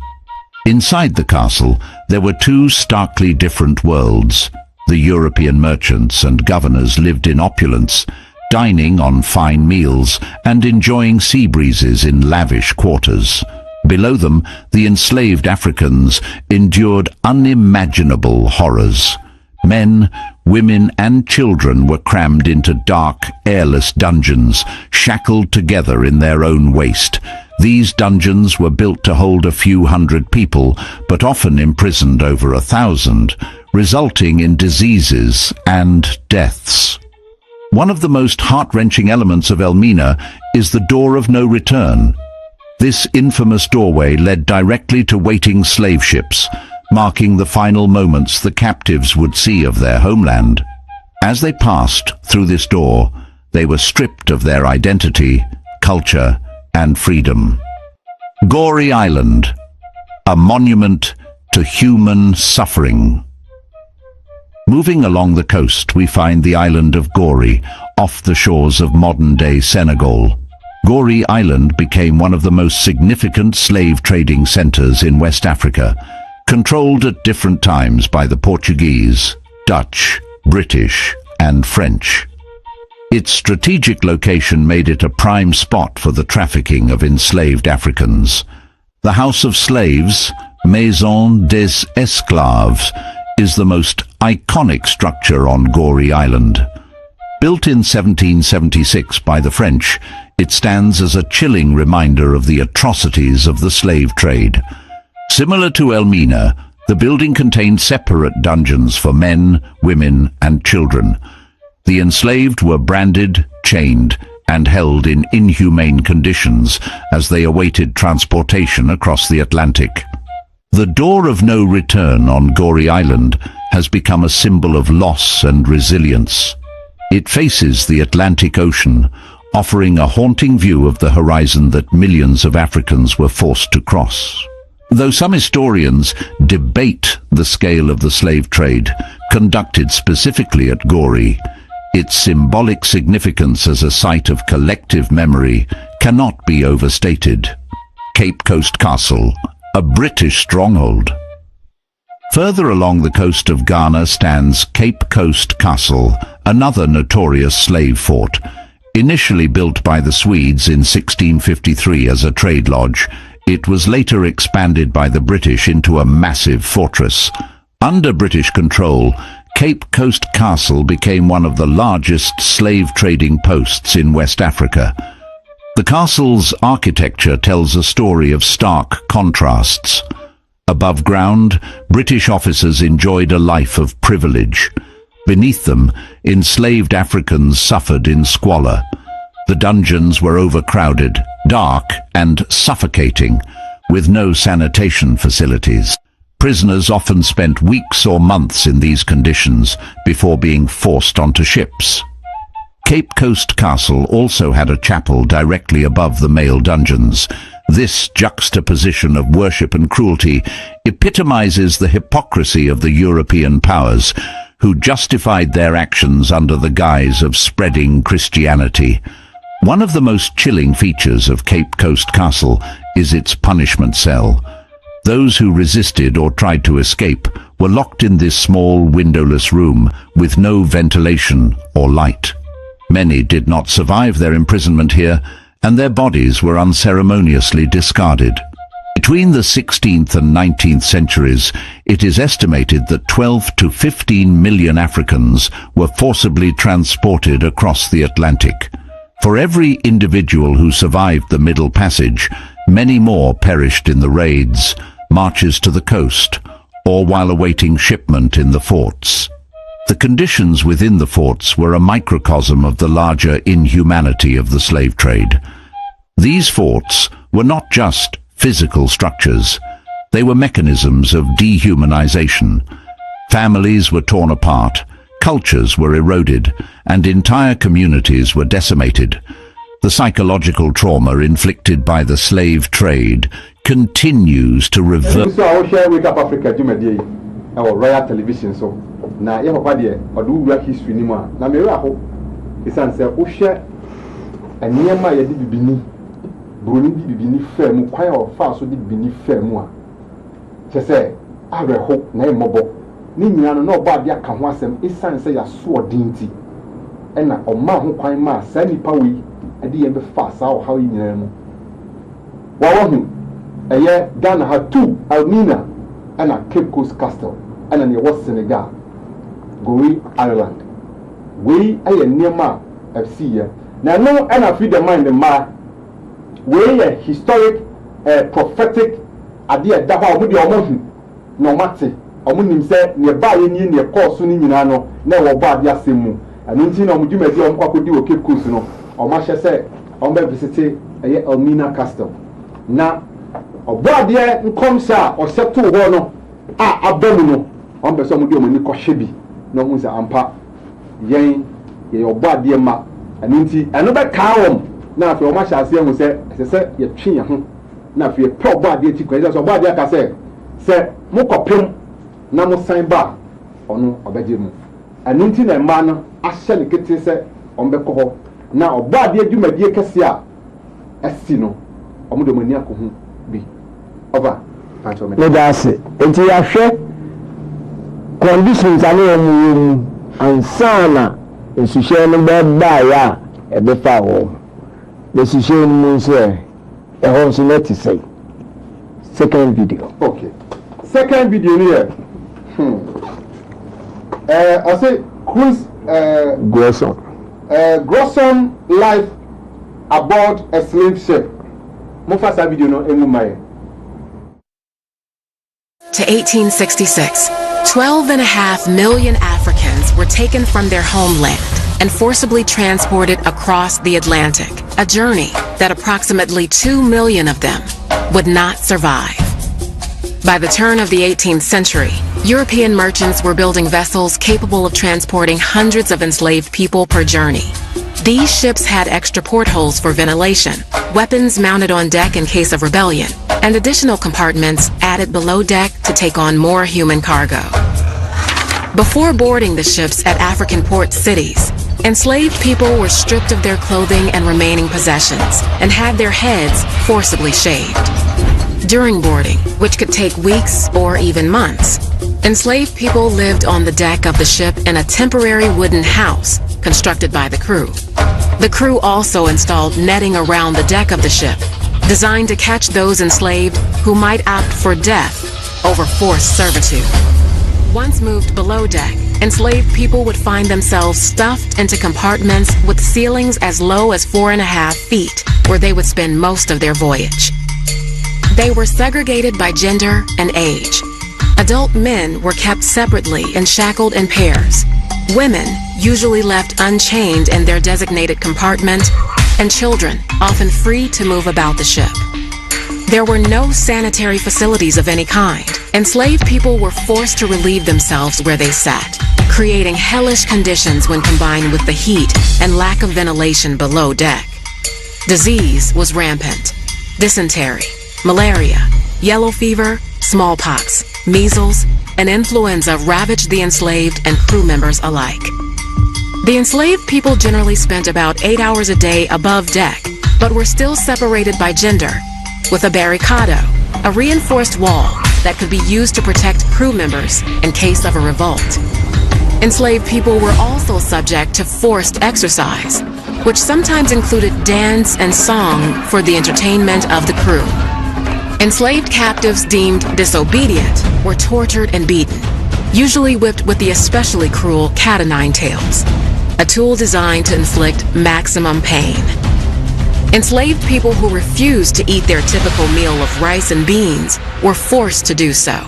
Inside the castle, there were two starkly different worlds. The European merchants and governors lived in opulence, dining on fine meals and enjoying sea breezes in lavish quarters. Below them, the enslaved Africans endured unimaginable horrors. Men, women, and children were crammed into dark, airless dungeons, shackled together in their own waste. These dungeons were built to hold a few hundred people, but often imprisoned over 1,000, resulting in diseases and deaths. One of the most heart-wrenching elements of Elmina is the door of no return. This infamous doorway led directly to waiting slave ships, marking the final moments the captives would see of their homeland. As they passed through this door, they were stripped of their identity, culture, and freedom. Goree Island, a monument to human suffering. Moving along the coast, we find the island of Goree, off the shores of modern-day Senegal. Goree Island became one of the most significant slave trading centers in West Africa, controlled at different times by the Portuguese, Dutch, British, and French. Its strategic location made it a prime spot for the trafficking of enslaved Africans. The House of Slaves, Maison des Esclaves, is the most iconic structure on Goree Island. Built in 1776 by the French, it stands as a chilling reminder of the atrocities of the slave trade. Similar to Elmina, the building contained separate dungeons for men, women, and children. The enslaved were branded, chained, and held in inhumane conditions as they awaited transportation across the Atlantic. The door of no return on Goree Island has become a symbol of loss and resilience. It faces the Atlantic Ocean, offering a haunting view of the horizon that millions of Africans were forced to cross. Though some historians debate the scale of the slave trade conducted specifically at Goree, its symbolic significance as a site of collective memory cannot be overstated. Cape Coast Castle, a British stronghold. Further along the coast of Ghana stands Cape Coast Castle, another notorious slave fort. Initially built by the Swedes in 1653 as a trade lodge, it was later expanded by the British into a massive fortress. Under British control, Cape Coast Castle became one of the largest slave trading posts in West Africa. The castle's architecture tells a story of stark contrasts. Above ground, British officers enjoyed a life of privilege. Beneath them, enslaved Africans suffered in squalor. The dungeons were overcrowded, dark and suffocating, with no sanitation facilities. Prisoners often spent weeks or months in these conditions before being forced onto ships. Cape Coast Castle also had a chapel directly above the male dungeons. This juxtaposition of worship and cruelty epitomizes the hypocrisy of the European powers, who justified their actions under the guise of spreading Christianity. One of the most chilling features of Cape Coast Castle is its punishment cell. Those who resisted or tried to escape were locked in this small windowless room with no ventilation or light. Many did not survive their imprisonment here, and their bodies were unceremoniously discarded. Between the 16th and 19th centuries, it is estimated that 12 to 15 million Africans were forcibly transported across the Atlantic. For every individual who survived the Middle Passage, many more perished in the raids, marches to the coast, or while awaiting shipment in the forts. The conditions within the forts were a microcosm of the larger inhumanity of the slave trade. These forts were not just physical structures, they were mechanisms of dehumanization. Families were torn apart, cultures were eroded, and entire communities were decimated. The psychological trauma inflicted by the slave trade continues to reverberate. So I will share Wake Up Africa Jumadi, our Royal Television. So now, you have a idea, or do work history anymore. Now, me raho, it's answer. O share a near my bini, Bruni bini firm, quite or fast with bini firm. She say, I will hope name mobile. Nimiano no bad ya can was them, it's answer your sword dainty. And a man who quite ma, send me power, a dear be fast out how you know. Well, a year Ghana had two, Almina and a Cape Coast Castle, and an was Senegal, Goree, Ireland. We are near ma, FC here. Now, no, and I feed the mind the ma. We a historic, prophetic idea that how would your motion no matter. Omunim say nearby any near course soon in Nano, never bad yasimu. And in Tina Mujumedi on Kwakudi or Cape Coast, or Masha say, on my visit a Elmina Castle. Now, a bad year in Comsa or set to Wono, abdominal, on the some Dominico Shebi, no one's ampa, yen, your bad dear ma, and inti, another cow. Now, if your Masha say, as I said, your chin, now if you're poor bad dear chickens, or bad dear, I say, Mokopim. Namo sign bar or no obedimu. And into the man, I shall get to say on the coho. Now, bad dear, you may be a cassia. Estino, or Mudomania be over. No, that's it. Until you share conditions, I know and sana is to share the bed by ya at the foul. The Sicilian moon say a whole to say. Second video. Okay. Second video here. I say cruise Grosson life aboard a slave ship. Mufasa video no emumai. To 1866, 12.5 million Africans were taken from their homeland and forcibly transported across the Atlantic, a journey that approximately 2 million of them would not survive. By the turn of the 18th century, European merchants were building vessels capable of transporting hundreds of enslaved people per journey. These ships had extra portholes for ventilation, weapons mounted on deck in case of rebellion, and additional compartments added below deck to take on more human cargo. Before boarding the ships at African port cities, enslaved people were stripped of their clothing and remaining possessions and had their heads forcibly shaved. During boarding, which could take weeks or even months, enslaved people lived on the deck of the ship in a temporary wooden house constructed by the crew. The crew also installed netting around the deck of the ship, designed to catch those enslaved who might opt for death over forced servitude. Once moved below deck, enslaved people would find themselves stuffed into compartments with ceilings as low as 4.5 feet, where they would spend most of their voyage. They were segregated by gender and age. Adult men were kept separately and shackled in pairs. Women usually left unchained in their designated compartment, and children often free to move about the ship. There were no sanitary facilities of any kind. Enslaved people were forced to relieve themselves where they sat, creating hellish conditions when combined with the heat and lack of ventilation below deck. Disease was rampant. Dysentery, malaria, yellow fever, smallpox, measles, and influenza ravaged the enslaved and crew members alike. The enslaved people generally spent about 8 hours a day above deck, but were still separated by gender, with a barricado, a reinforced wall that could be used to protect crew members in case of a revolt. Enslaved people were also subject to forced exercise, which sometimes included dance and song for the entertainment of the crew. Enslaved captives deemed disobedient were tortured and beaten, usually whipped with the especially cruel cat o' nine tails, a tool designed to inflict maximum pain. Enslaved people who refused to eat their typical meal of rice and beans were forced to do so,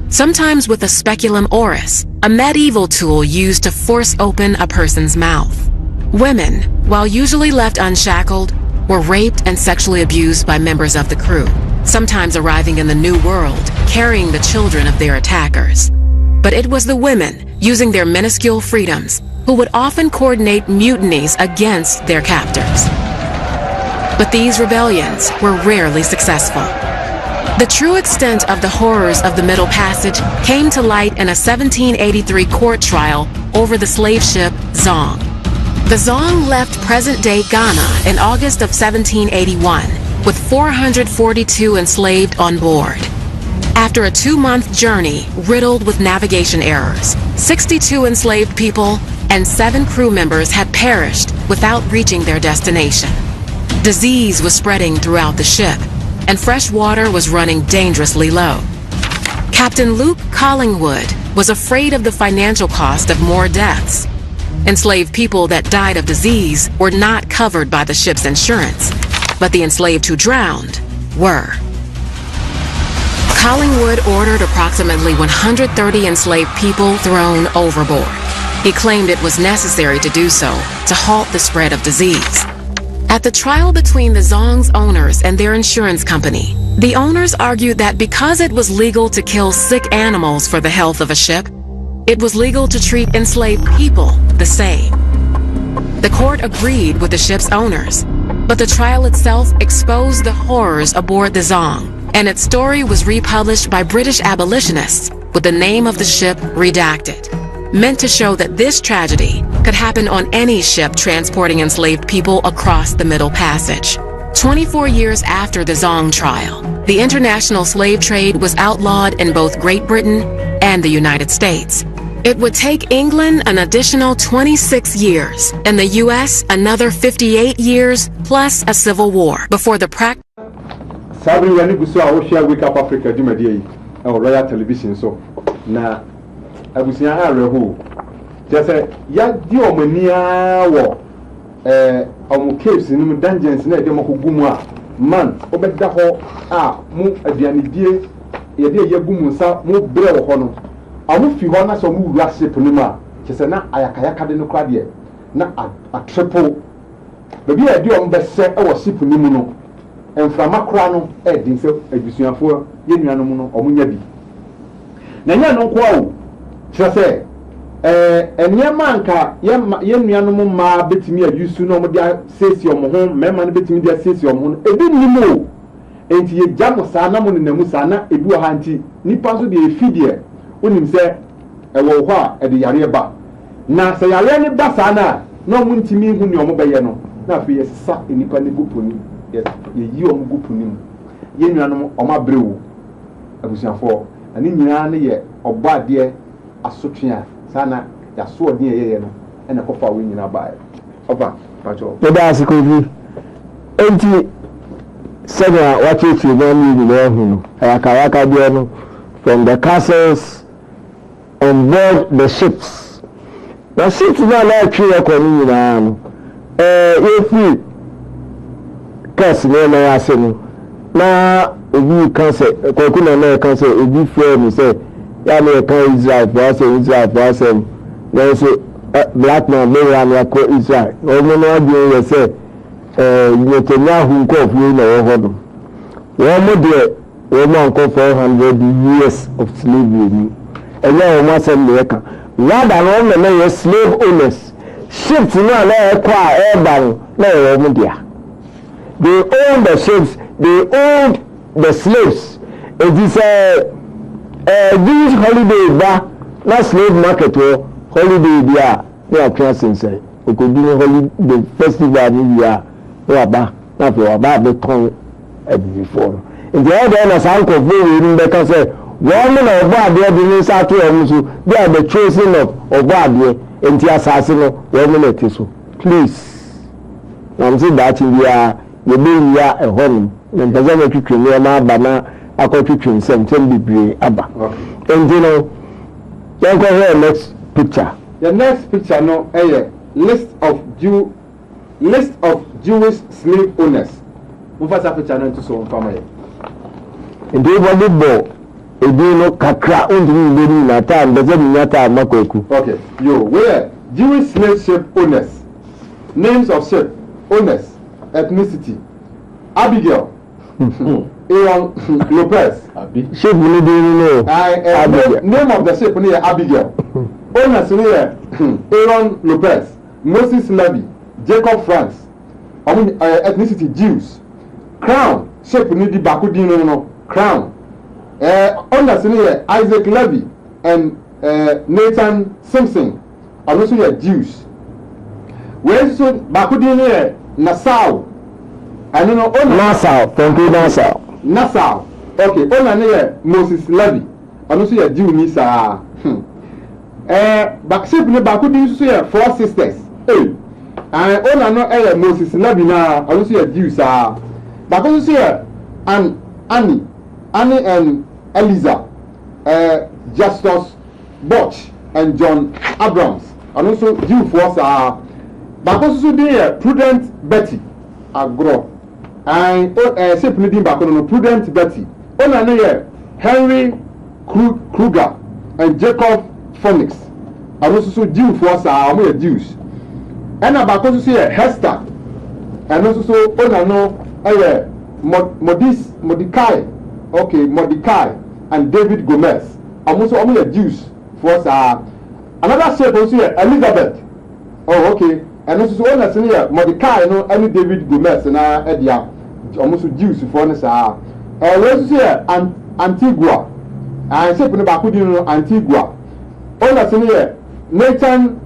sometimes with a speculum oris, a medieval tool used to force open a person's mouth. Women, while usually left unshackled, were raped and sexually abused by members of the crew, sometimes arriving in the New World, carrying the children of their attackers. But it was the women, using their minuscule freedoms, who would often coordinate mutinies against their captors. But these rebellions were rarely successful. The true extent of the horrors of the Middle Passage came to light in a 1783 court trial over the slave ship Zong. The Zong left present-day Ghana in August of 1781 with 442 enslaved on board. After a 2-month journey riddled with navigation errors, 62 enslaved people and 7 crew members had perished without reaching their destination. Disease was spreading throughout the ship, and fresh water was running dangerously low. Captain Luke Collingwood was afraid of the financial cost of more deaths. Enslaved people that died of disease were not covered by the ship's insurance, but the enslaved who drowned were. Collingwood ordered approximately 130 enslaved people thrown overboard. He claimed it was necessary to do so to halt the spread of disease. At the trial between the Zong's owners and their insurance company, the owners argued that because it was legal to kill sick animals for the health of a ship, it was legal to treat enslaved people the same. The court agreed with the ship's owners, but the trial itself exposed the horrors aboard the Zong, and its story was republished by British abolitionists with the name of the ship redacted, meant to show that this tragedy could happen on any ship transporting enslaved people across the Middle Passage. 24 years after the Zong trial, the international slave trade was outlawed in both Great Britain and the United States. It would take England an additional 26 years, and the U.S. another 58 years, plus a civil war, before the practice. Sabri yani guso a wo share Wake Up Africa dwumadi yi Royal Television so na abusia areho jese ya di omania wo omo caves ni mu dungeons na de makogumu a man obeda ho a mu aduane die ye de yagumu sa mu bre wo ho no amu fi ho na so mu wura ship ni ma jese na ayakayaka de no kwa de na a triple baby ya di o mbese e wo ship ni mu no enframa kra no e din se abusuafo ye nuanom no omunya bi na nya no kwa o jese enyema nka ye nuanom ma betimi ayusu no mo dia sesi omo ho mema no betimi dia sesi omo ho ebi nimo enti ye jamo saa na mo nenamu saa na ebi wɔ ha nti nipa so de efi de onim sɛ ɛwɔ hɔ a ɛde yare ba na sɛ yare ne ba saa na ɔmo ntimi hu ne ɔmo bɛyɛ no na afei yɛ sisa nipa ne gu poni yɛ yi ɔmo gu poni mu yɛ nuanom ɔmo abrewo abusuafoɔ ani nyinaa ne yɛ ɔbɔ adeɛ asotwe a saa na yaso ɔden yɛyɛ no ɛna kɔfa wo nyinaa baeɛ ɔba pacho yɛda ase kofi enti sɛdeɛ wakyerɛkyerɛ na mi nyinaa hu no ayakawaka deɛ no from the castles on board the ships na ships na atwe ɛkɔ no nyinaa no yɛfiri kɛse ne ɛna ase no na ebi kan sɛ kɔkɔ na na kan sɛ ebi frɛ mi sɛ ya na kan Israel for us na so black man bɛyɛ na kɔ Israel ɔmo no adwene yɛ sɛ Netanyahu nkɔfoɔ na wɔ hɔ no wɔn mo deɛ wɔn mo ankɔ 400 years of slavery ni ɛyɛ wɔn asɛm na yɛka rather na wɔn na yɛ slave owners ships no a na ɛkɔ a ɛɛba no na yɛ wɔn deɛ they own the ships they owned the slaves it is Jewish holiday ba na slave market wɔ holiday bi a na atwa sensɛn okodi no holiday festival ni bi a waba na fe waba be ton before nti ɔda na san nkɔfo wei ni bɛka sɛ wɔn na ɔbɔ adeɛ de ne sa to wɔn so they are the chosen of ɔbɔ adeɛ nti asase no wɔn na te so please na mse daakye bi a yɛbɛ wia ɛhɔ no na mpɛsɛ na twitwe nneɛma aba na akɔtwitwe nsɛm bebree aba nti no yɛnkɔ hɛ next picture. The next picture no list of Jewish slave owners. Mufasa picture no to so mfama ye. Nti body bo ebi no kakra ondiri ndiri na ta mbeze nyata makoku. Okay. Where Jewish slave ship owners. Names of ship owners, ethnicity. Abigail. Aaron Lopez. Ship ni dey no. Name of the ship ni Abigail. Owners ni Aaron Lopez, Moses Levy, Jacob France. Ethnicity Jews. Crown ship ni di bakudi no. Crown. Owners ni Isaac Levy and Nathan Simpson. Also Jews. Where so bakudi ni Nassau. I don't know owner Nassau, thank you Nassau. Nassau. Okay, owner ni Moses Levy. Also Jew ni sa. Backship ni bakudi so here 4 sisters. And owner no Moses Levy na also Jews ah. Bakudi so here and Annie and Eliza, Justus Butch and John Abrams. And also Jew force ah. Bakudi so there Prudent Betty agro. And ship ni din bakudi no Prudent Betty. Owner no Henry Kruger and Jacob Phoenix. And also Jew force are Jews. And about also Hester. And also owner no Mordecai. Okay, Mordecai and David Gomez. And also Jews force are another shape also Elizabeth. Oh, okay. And also owners here Mordecai no and David Gomez na edia almost Jews force are. Also here Antigua. And shape no bakudi no Antigua. Owners here Nathan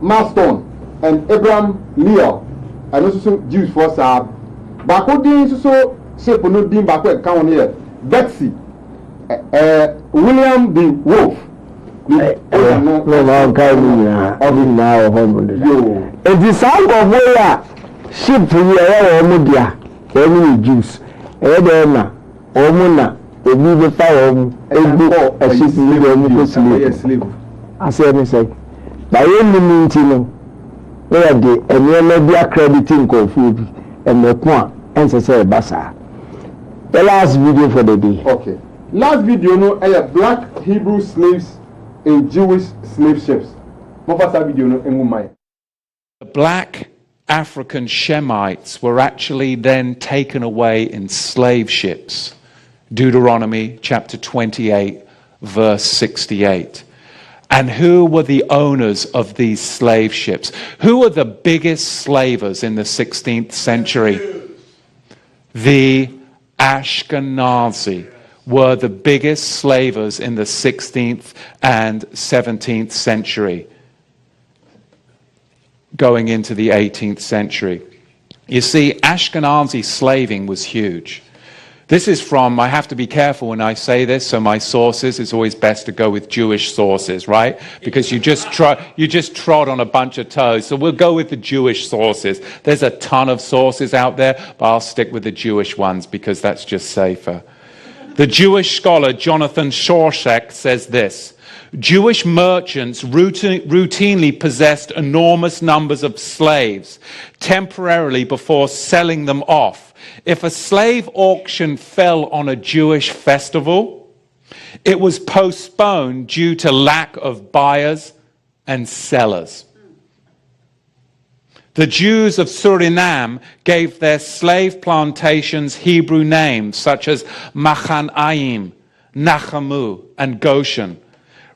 Marston and Abraham Leal and also Jews for Saab. Bakudi so shape no dim bako account here. Betsy William B. Wolf. No, now home. It is sound of where ship here Omudia, any Jews. Edema, Omuna, a new fire, a ship slave. I say, by any means, where the and you may be accrediting food and the point and say Bassa. The last video for the day. Okay. Last video no black Hebrew slaves in Jewish slave ships. Mofasa video no engumai. The black African Shemites were actually then taken away in slave ships. Deuteronomy chapter 28 verse 68. And who were the owners of these slave ships? Who were the biggest slavers in the 16th century? The Ashkenazi were the biggest slavers in the 16th and 17th century, going into the 18th century. You see, Ashkenazi slaving was huge. This is from, I have to be careful when I say this, so my sources, it's always best to go with Jewish sources, right? Because you just trod on a bunch of toes. So we'll go with the Jewish sources. There's a ton of sources out there, but I'll stick with the Jewish ones because that's just safer. The Jewish scholar Jonathan Shorshak says this: Jewish merchants routinely possessed enormous numbers of slaves temporarily before selling them off. If a slave auction fell on a Jewish festival, it was postponed due to lack of buyers and sellers. The Jews of Suriname gave their slave plantations Hebrew names such as Machanaim, Nachamu, and Goshen.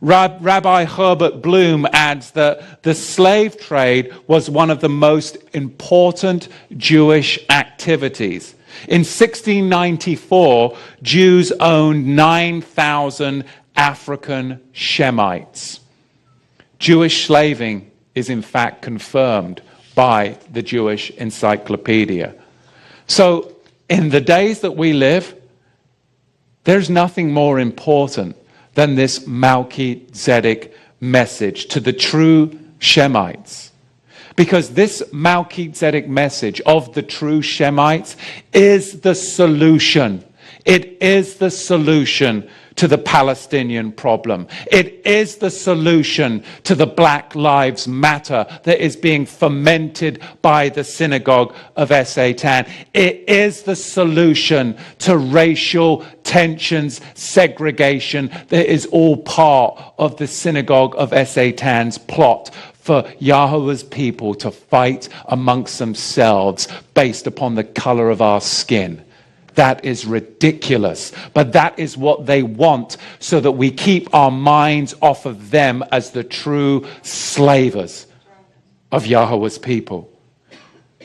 Rabbi Herbert Bloom adds that the slave trade was one of the most important Jewish activities. In 1694, Jews owned 9,000 African Shemites. Jewish slaving is in fact confirmed by the Jewish Encyclopedia. So, in the days that we live, there's nothing more important than this Melchizedek message to the true Shemites. Because this Melchizedek message of the true Shemites is the solution. It is the solution to the Palestinian problem. It is the solution to the Black Lives Matter that is being fomented by the synagogue of Satan. It is the solution to racial tensions, segregation that is all part of the synagogue of Satan's plot for Yahweh's people to fight amongst themselves based upon the color of our skin. That is ridiculous, but that is what they want so that we keep our minds off of them as the true slavers of Yahweh's people.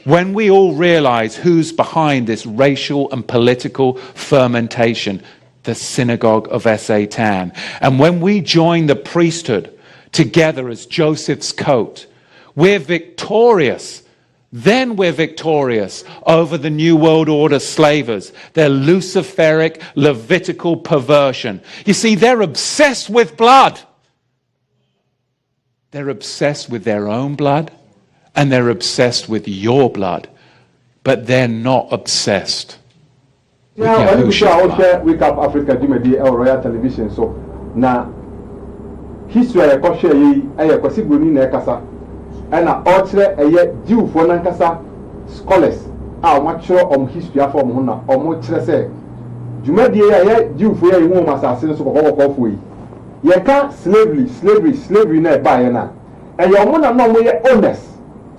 When we all realize who's behind this racial and political fermentation, the synagogue of Satan, and when we join the priesthood together as Joseph's coat, we're victorious. Then we're victorious over the New World Order slavers, their Luciferic, Levitical perversion. You see, they're obsessed with blood. They're obsessed with their own blood, and they're obsessed with your blood, but they're not obsessed with Yahushua's blood. Wake Up Africa, Jimmy Royal Television. So now, history I share ye, I kwasi boni na kasa. And all Jew for Nankasa scholars are much history of Mona or much say. Jumedia, Jew for a woman assassins of all way. You can't slavery net by na. And your mona no way honest.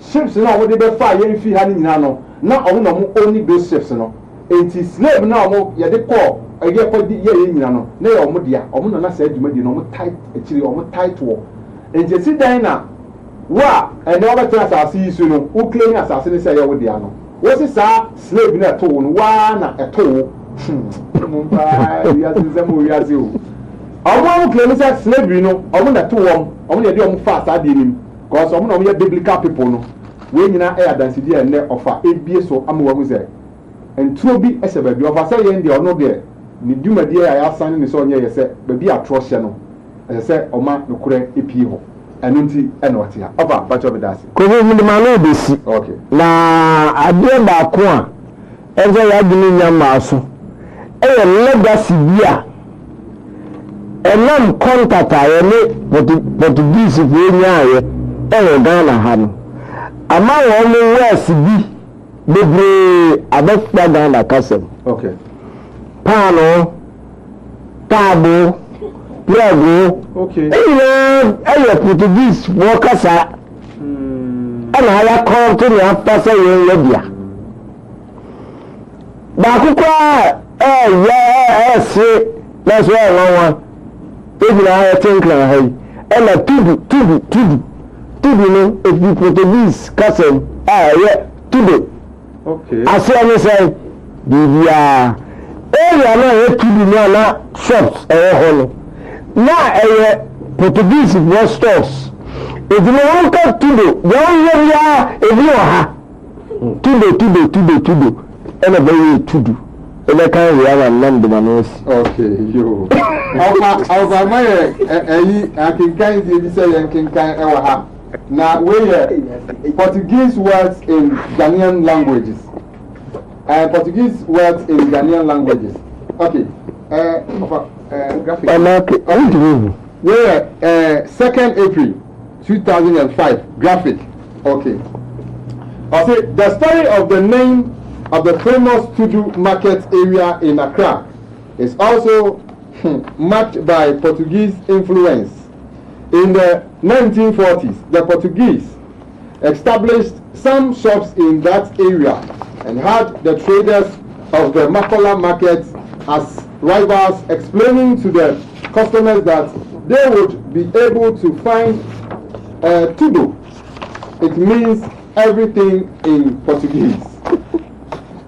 Ships now what they fire if you had in Nano, not only those ships no. And it's slave now, ya de call a year for the year in Nano. Nay or Modia, or Mona said you made no tight, actually almost tight war. And you sit there now. Wa and the other times I see you soon, who claim assassin say with the ano. What's this slave in a tone, one at all? I want to claim that slavery, no, I want that two only a young fast I did him, because I'm not biblical people, no. When you are air density and net of a ABS or Amu, and two be as a baby of a saying they are not there. Niduma dear, I asked Sunny Sonia, I said, baby, I trust you, as I said, or man, no correct APO. Enunti enoti ha oba bacho bedasi ko ho mu ma no besi okay na ade ba ko a enze ya gini nyama so e legacy bia enam contact aye ne Portuguese fi nyaaye e Ghana ha no ama wo no west bi bebre abafia Ghana kasem okay pano tabo Yago, okay. I Portuguese workers are. And I call to the after saying Libya. Bakuka, yes, that's why I want. Even I think, and a tubu, if you Portuguese cousin, yeah, tubu. Okay. I say, Divya, area na tudu no na shops hɔ no na Portuguese was stores edimo wonka tudo yɛn ya ebi wɔ ha tudo ɛna bɛyɛ tudu ɛna kan wia na nam de manos okay yo alfa maye ayi akinkan di bi sɛ yɛn kinkan ɛwɔ ha na we Portuguese words in Ghanaian languages Portuguese words in Ghanaian languages okay graphic we 2nd April 2005 graphic okay I say the story of the name of the famous Tudu market area in Accra is also marked by Portuguese influence. In the 1940s, the Portuguese established some shops in that area and had the traders of the Makola market as rivals, explaining to the customers that they would be able to find Tudo. It means everything in Portuguese.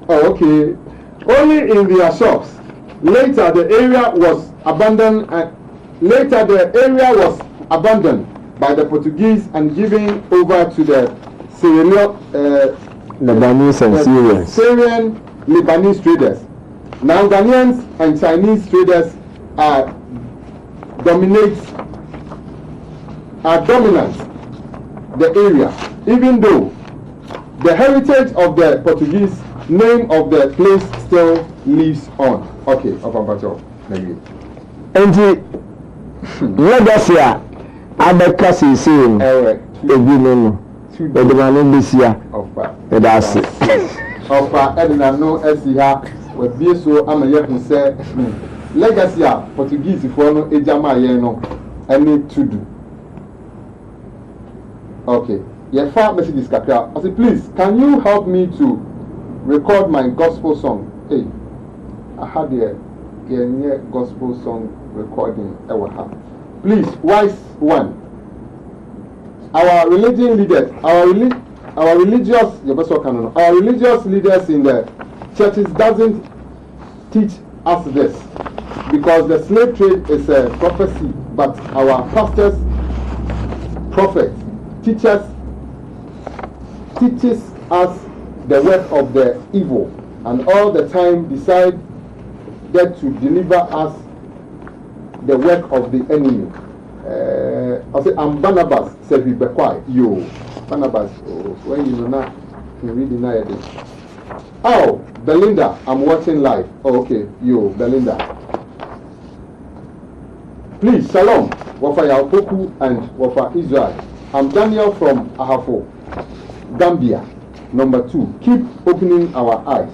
Oh, okay. Only in their shops. Later, the area was abandoned. By the Portuguese and given over to the Lebanese and Syrian Lebanese traders. Now, Ghanaians and Chinese traders are dominant the area, even though the heritage of the Portuguese name of the place still lives on. Okay, Opampacho, maybe. And legacy abeka sisi ebi no the man this year that's ofa edna no esiha we bie so amaye hu se legacy Portuguese for no ejama ye no any to do. Okay, your far messages kakra. I say please, can you help me to record my gospel song? Hey, I had a gospel song recording. Please, wise one. Our religion leaders, our religious leaders in the churches doesn't teach us this, because the slave trade is a prophecy, but our pastors, prophets, teaches us the work of the evil, and all the time decide that to deliver us the work of the enemy. I say, I'm Barnabas, said we be quiet. Yo, Barnabas, when you know not, you read deny it. Oh, Belinda, I'm watching live. Oh, okay, yo, Belinda. Please, Shalom, Wafa Yaopoku and Wafa Israel. I'm Daniel from Ahafo, Gambia. Number 2, keep opening our eyes.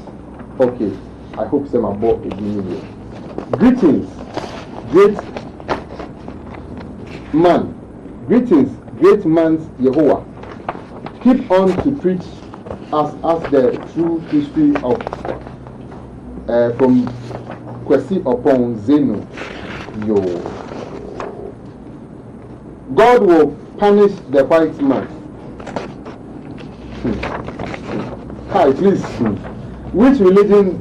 Okay, I hope some about is new. Greetings, great man. Greetings, great man Yehovah. Keep on to preach us the true history of from Kwesi upon Zeno. Yo. God will punish the white man. Hi, please. Which religion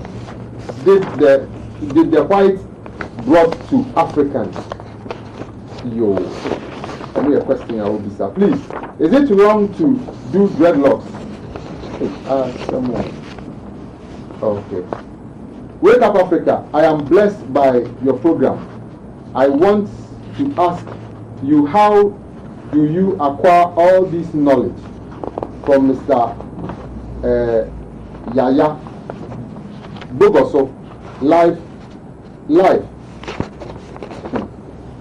did the white brought to Africans? Yo, only a question I will be, sir. Please, is it wrong to do dreadlocks? Someone. Okay. Wake up, Africa. I am blessed by your program. I want to ask you, how do you acquire all this knowledge from Mr. Yaya Bogoso? Live.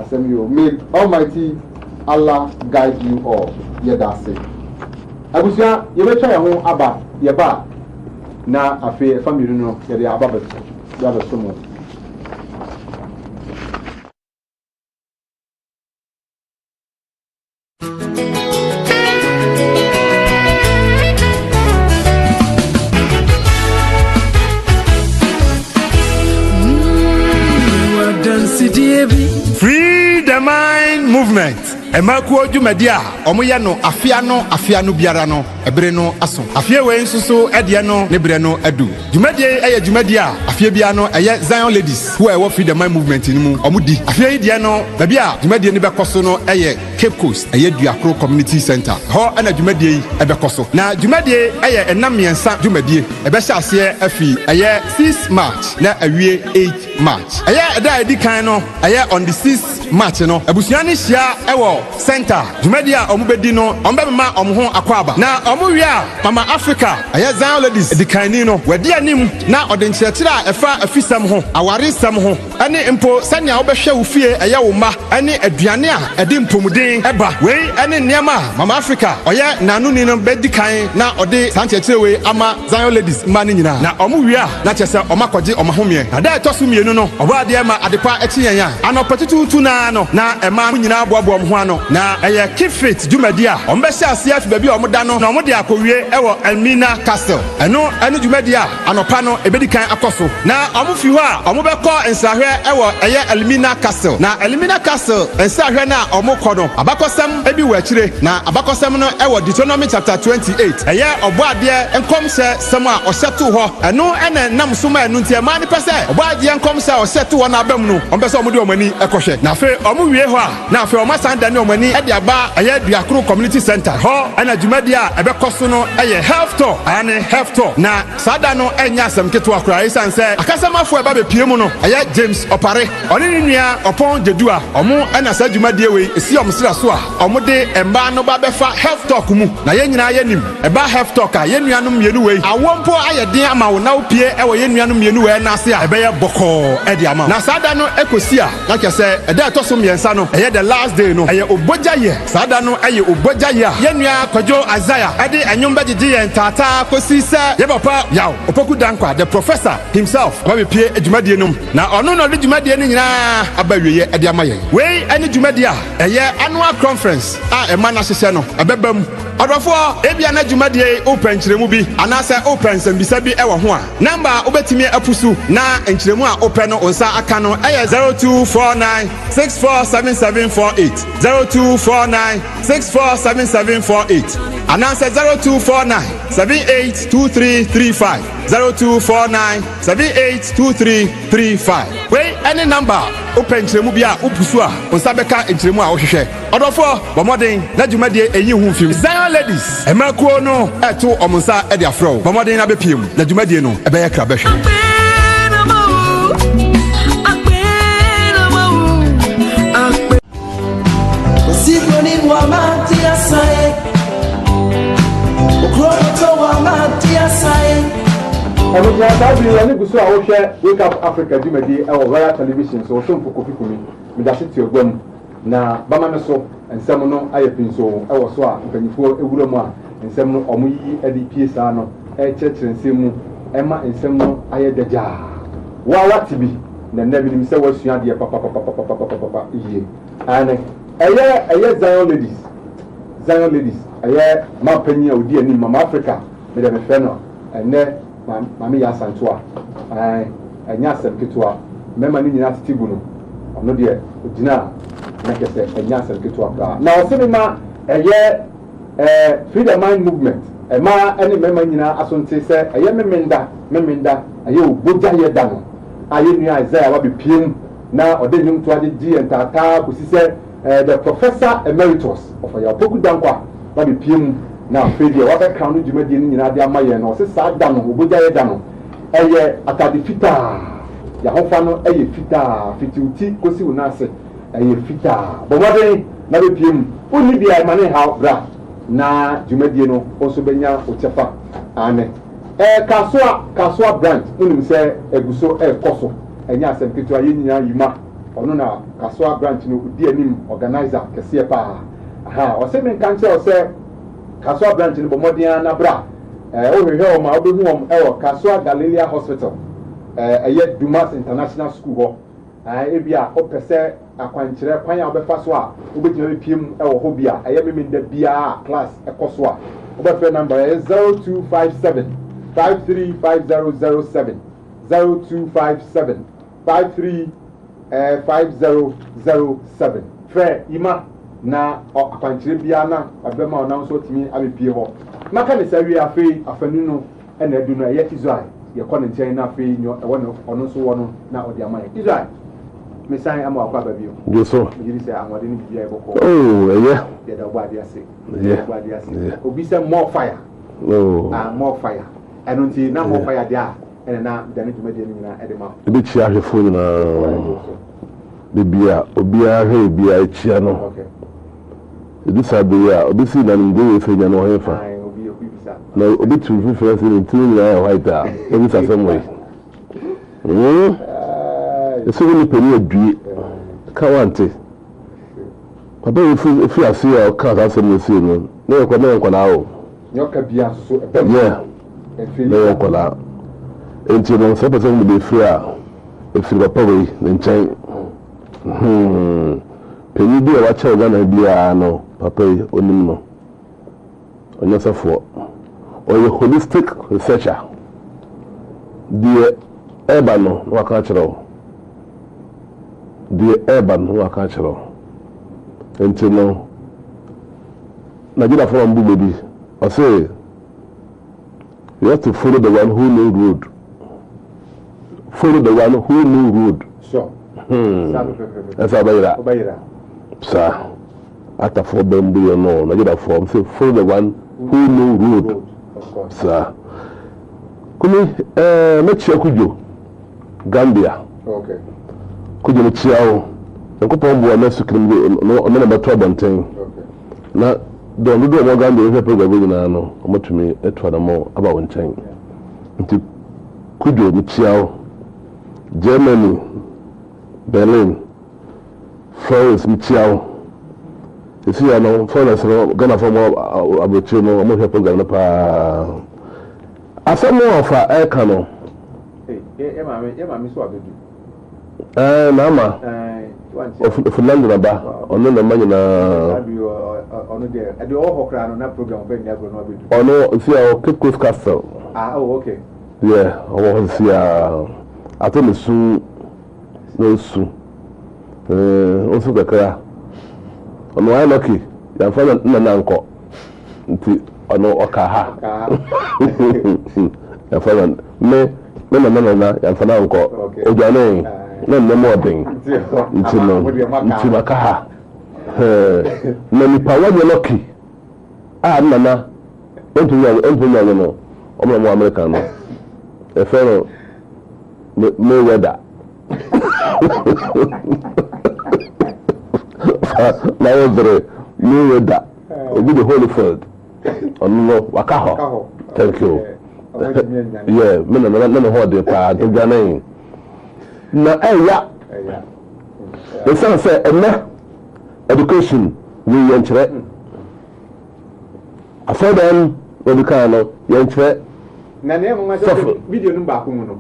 SMU. May Almighty Allah guide you all. Yeah, that's it. Abusia, you may try your own Abba, Yaba. Na afe family no, yeah, they are Abba. You have a sumo. Free the mind movement. emakuo dwumadi a omoye no afia no biara no ebere no aso afie we nsuso ede no ne bere no adu dwumadi eye dwumadi a afie bia no eye Zion ladies who are free the mind movement ni mu omudi afie yi de no baby a dwumadi ni bekoso no eye Cape Coast eye Duakro community center ho ana dwumadi yi ebekoso na dwumadi eye enam yensa dwumadi ebe sha ase afi eye 6 March na awie 8 March eye eda edi kan no eye on the 6th March no abusuani hia ewo center dwumadi a omubedi no ombema omho akwaba na omuwie a mama Africa eye Zion ladies edi kan ni no wadi anim na odenkyerɛkyerɛ a ɛfa afisam ho awaresam ho ɛne mpo sɛnea wobɛhwɛ wo fie ɛyɛ wo ma ɛne aduane a ɛde mpomuden ɛba wei ɛne nneɛma a mama Africa ɔyɛ nanoni no bɛdi kan na ɔde sankyerɛkyerɛ wei ama Zion ladies mma no nyinaa na ɔmo wie a na kyerɛ sɛ ɔma kɔgye ɔma homeɛ na da ɛtɔ so mmienu no ɔbaadeɛ ma adepa ɛkyi yɛn a anɔpa tutuutu naa no na ɛma mo nyinaa boaboa mo ho ano na ɛyɛ keep fit dwumadi a ɔmbɛhyɛ aseɛ afi baabi a ɔmo da no na ɔmo de akɔwie ɛwɔ Elmina Castle ɛno ɛne dwumadi a anɔpa no ebedi kan akɔso na ɔmo fi hɔ a ɔmo bɛkɔ nsahwɛ ɛwɔ ɛyɛ Elmina Castle na Elmina Castle nsahwɛ na ɔmo kɔ no abakɔsɛm ebi wɔ akyire na abakɔsɛm no ɛwɔ Deuteronomy chapter 28 ɛyɛ ɔbɔadeɛ nkɔmhyɛ sɛm a ɔhyɛ to hɔ ɛno ɛna nam so ma ɛno nti ɛma ne pɛ sɛ ɔbɔadeɛ nkɔmhyɛ a ɔhyɛ to hɔ na abam no ɔmo pɛ sɛ ɔmo de ɔmo ani ɛkɔhwɛ na afei ɔmo wie hɔ a na afei ɔmo asan dane ɔmo ani ɛde aba ɛyɛ Duakro community center hɔ ɛna dwumadi a ɛbɛkɔ so no ɛyɛ health tour ɛne health tour na saa da no ɛnyɛ asɛm ketewa koraa ɛsiane sɛ akasamafo ɛba bɛpie mu no ɛyɛ James Ɔpare ɔne ne nua ɔpɔn gyedu a ɔmo ɛna saa dwumadie wei esi ɔmo sira so a ɔmo de mmaa no ba bɛfa health talk mu na yɛn nyinaa yɛnim ɛba health talk a yɛn nuanom mmienu wei awɔ mpo ayɛ den ama wo na wopie ɛwɔ yɛn nuanom mmienu wei n'ase a ɛbɛyɛ bɔkɔɔ ɛde ama na saa da no ekosi a na kyerɛ sɛ ɛda ɛtɔ so mmiɛnsa no ɛyɛ the last day no ɛyɛ obogya yɛ saa da no ɛyɛ obogya yɛ a yɛn nua Kwadwo Isaiah ɛde ɛnwom bɛgyegye yɛn taataa kosi sɛ yɛ papa yaw Opoku Dankwa the professor himself ɔba bɛpie dwumadie nom na ɔno na ɔde dwumadie no nyinaa aba wieɛ ɛde ama yɛn wei ɛne dwumadie a ɛyɛ annual conference a ɛma no ahyehyɛ no ɛbɛba mu ɔdɔfoɔ ebia na dwumadie wopɛ nkyerɛmu bi anaasɛ wopɛ nsɛmbisa bi ɛwɔ ho a namba a wobɛtumi apusu na nkyerɛmu a wopɛ no nsa aka no ɛyɛ 0249 647748 0249 647748 anaasɛ 0249 782335 0249 782335 wei ɛne namba wopɛ nkyerɛmu bi a wopusu a nsa bɛka nkyerɛmu a wohwehwɛ ɔdɔfoɔ bɔ mmɔden na dwumadie ɛyi ho mfim Zion ladies ɛmakuo no ɛto ɔmo nsa ɛde afrɛ wo bɔ mmɔden na bɛpie mu na dwumadie no ɛbɛyɛ kra bɛhwɛ ɛmɛgyina saa biri yɛne gu so a wohwɛ Wake Up Africa dwumadi ɛwɔ Royal Television so wɔhwɛ Kofi Kumi medase te aguam na bama me so nsɛm no ayɛ pinso ɛwɔ so a mpanyinfoɔ ewura mu a nsɛm no ɔmo yi ɛde pie saa no ɛkyerɛkyerɛ nsɛm mu ɛma nsɛm no ayɛ dagyaa wate bi na nnɛ binim sɛ wasua adeɛ papapapapapapapa yie ane ɛyɛ Zion ladies ɛyɛ mampanyin a odi anim Mama Africa mede mefrɛ no ɛnɛ mame yɛ asantoa ɛnyɛ asɛm ketewa mmarima no nyinaa tete gu no ɔno deɛ ogyina na kyɛ sɛ ɛnyɛ asɛm ketewa koraa na ɔse me ma ɛyɛ free the mind movement ɛma ɛne mmarima nyinaa asonte sɛ ɛyɛ memenda ɛyɛ obogya yɛ da no a yɛ nua Isaiah wabɛpiem na ɔde nnwom to agyegye yɛn taataa kɔsi sɛ the professor emeritus of Opoku Dankwa wabɛpiem na afei deɛ wabɛka no dwumadie no nyinaa de ama yɛn no ɔse saa da no obogya yɛ da no ɛyɛ atade fitaa yɛahofa no ɛyɛ fitaa fitiwuti kɔsi wo no ase ɛyɛ fitaa bɔmmɔden na bɛpie mu wonni bia ɛma ne haw bra na dwumadie no nso bɛnya wo kyɛfa ane kasoa branch wonim sɛ agu so ɛrekɔ so ɛnyɛ asɛm ketewa yɛn nyinaa yima ɔno na kasoa branch no odi anim organizer kɛseɛ paa ɔsɛ menka nkyerɛ sɛ kasoa branch no bɔmmɔden na bra wohwehwɛ wɔn a wobɛhu wɔn ɛwɔ kasoa Galilea Hospital ɛyɛ Dumas International School hɔ ebi a wopɛ sɛ akwankyerɛ kwan a wobɛfa so a wobɛgyina bɛpie mu ɛwɔ hɔ bi a ɛyɛ memenda biara class ɛkɔ so a wobɛfrɛ number ɛyɛ 0257 535007 0257 535007 frɛ ima na akwankyerɛ bia na abɛma ɔnam so tumi abɛpie hɔ maka ne sɛ wie afei afanu no ɛna adu no ɛyɛ Israel yɛkɔ ne nkyɛn na afei ɛwɔ no ɔno nso wɔ no na ɔde ama yɛ Israel mesan ama wakɔ aba bio Yeso yiri sɛ ahoɔden no bibia ɛbɔkɔ ɛyɛ yɛda ɔbɔ ade ase ɔbɔ ade ase obi sɛ more fire more fire ɛno nti na more fire deɛ a ɛna na dane dwumadie no nyinaa ɛde ma ɛbɛkyia ahwɛfoɔ nyinaa bibia obiara hwɛ bia akyia no ɛdi saa bere a obi si na nimde wɔ fɛ nya no ɔhɛ fa na obi tu fifira sɛ ne ntiri nyinaa yɛ white a obi sa sɛ mmɔyi ɛsɛ wo nipa ni adue ka wante papa yi fi ase a ɔka saa asɛm no sie no na yɛ nkɔlaa o nyoka bia so na yɛ nkɔlaa enti no sɛ pɛsɛ mo bɛfiri a ɛfiri papa wei ne nkyɛn panyin bi a wakyɛw Ghana biara no papa yi onim no ɔnyɛ sɛfoɔ ɔyɛ holistic researcher deɛ ɛba no na waka kyerɛ wo deɛ ɛba no na waka kyerɛ wo enti no Nigeria for mbu baby I say you have to follow the one who know road. Follow the one who know road. Sure. That's how Bayra. Sir. After 4 bamboo, you know, Nigeria form. Say follow the one who know road. Of course. Sir. Kumi, make sure Kujo. Gambia. Okay. Kujo Chiao. The couple of boys are no number 12 and 10. Okay. Now, don't do more Gambia if you program now. I'm to me at one more about 1 10. Until Kujo Chiao. Germany, Berlin, France, Michiao. You see, I know, foreigners are going to form about you know, I'm not program. I said more of a air cannon. Mama, of London about on the money on the all crown on that program. Oh no, see our Cape Coast Castle. Oh, okay. Yeah, I want to see I told me soon, no soon. Also the car. On my lucky, you found an uncle. I know Okaha. You found me, no, you found uncle. Ojane, no more thing. Until Makaha. Many power you're lucky. Nana, don't you know, I'm not American. A fellow. Mayweather. Mayweather. Will be the Holyfield. Oh no, Wakaho. Thank you. Yeah, men are hold the part of their name. Now, the son said, education, we enter. I saw them, Odicano, enter. Nane mo video no ba ko mu no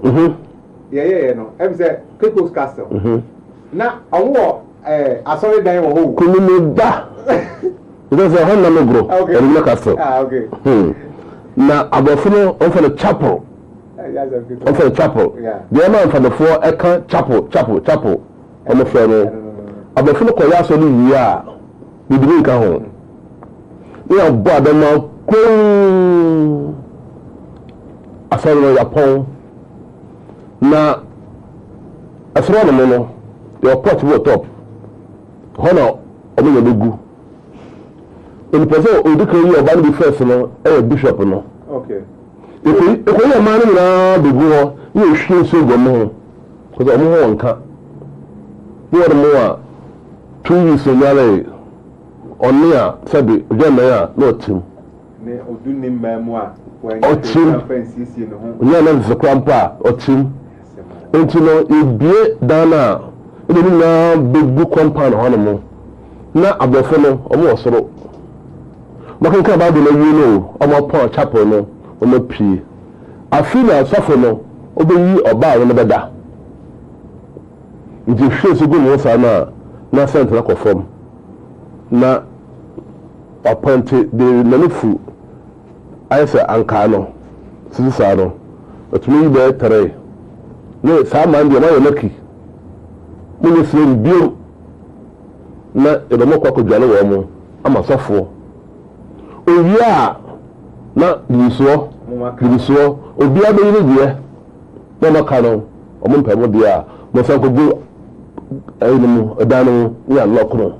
yeah no em say Cape Coast Castle na onwo asori dan wo ho kununu da because I want to grow in the castle okay na abofo on for the chapel on for the chapel the man for the four eka chapel on the floor abofo ko ya so ni yi a bibi nka ho ya bo adama ko asɔre yapɔn na asɔre no no your pot will top hono omo yɛ begu in person odi kan yi oba no be first no bishop no okay ekoyi ma no na begu ho ye hwie so go mo ko omo ho nka ye mo a 2 years nyare oni a sabi ojana ya no tim ne odunni mamu a Ochim, yeah, that's the grandpa, Ochim. And you know, you be Dana, you know, big book compound animal. Now, I'm a fellow, almost so. Nothing about the you know, I'm a poor chapel, no, on a pea. I feel I suffer no, obey you or buy another da. It is sure so good, once I know, not sent like a form. Now, appointed the Nanifu. I say Ankano, Sisano, but me there today. No, some man, you're lucky. When you say, Bill, na edomo kwa kodwale wo mo ama sofo owia na disuo obi abeyi die na maka no omo mpemo dia mo san ko bu ayinu edanu ya lokro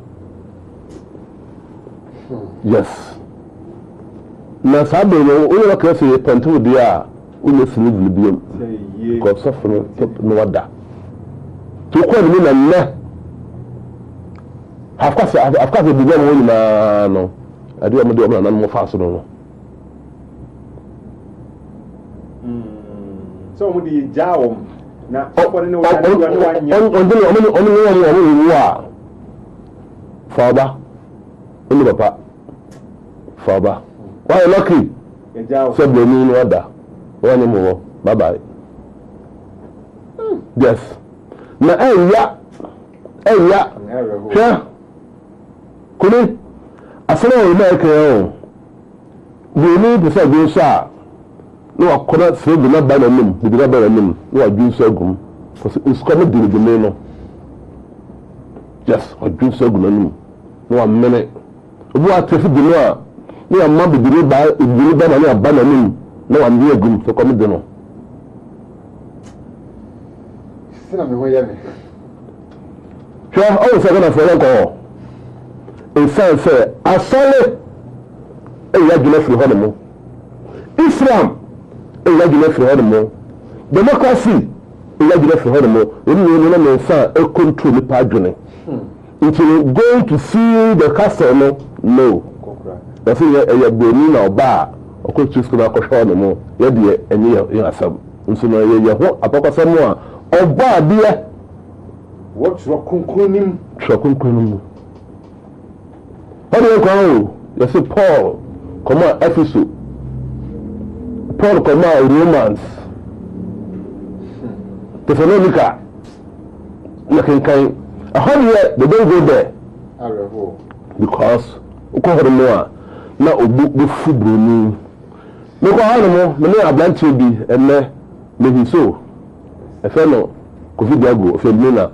yes na sabe no o yɛ ka se pantu dia o ne sini biom ko sofo no wada to ko ni na nne afka se biom wo ni na no ade o mo de o na mo fa so no so mo di jawo na akore ne wa nya on wa faba oni papa faba why lucky so be ni no da wani mo bye bye yes na eya sha kuni asana o na ke o we ni be say go sha no akora se bi na ba na nim bi na ba na nim no adwun so agum because it's come di di me no yes adwun so agum na nim no amene obu atrefi bi no a ni amma bi di ba na ba na nim no ambi agum so come di no sina me hoya me sure all say na for ko in sense asale e ya gina fi ho mo Islam e gina fi ho mo democracy e gina fi ho mo oni na me fa e control pa adwene until going to see the castle no that's it ya boni na oba okọ chief na ko hwo mo ye de enye ya asam nso no ye ho apakosam a oba bia what rokunkunim How go? You say Paul, come on, Ephesus. Paul, come on, Romans. Thessalonica. Nothing kind. How do they don't go there? Because, okay, more. Now, the food brewing. Look at how many are blind to be, and maybe so. A fellow, Kofi Diago, of your Mina.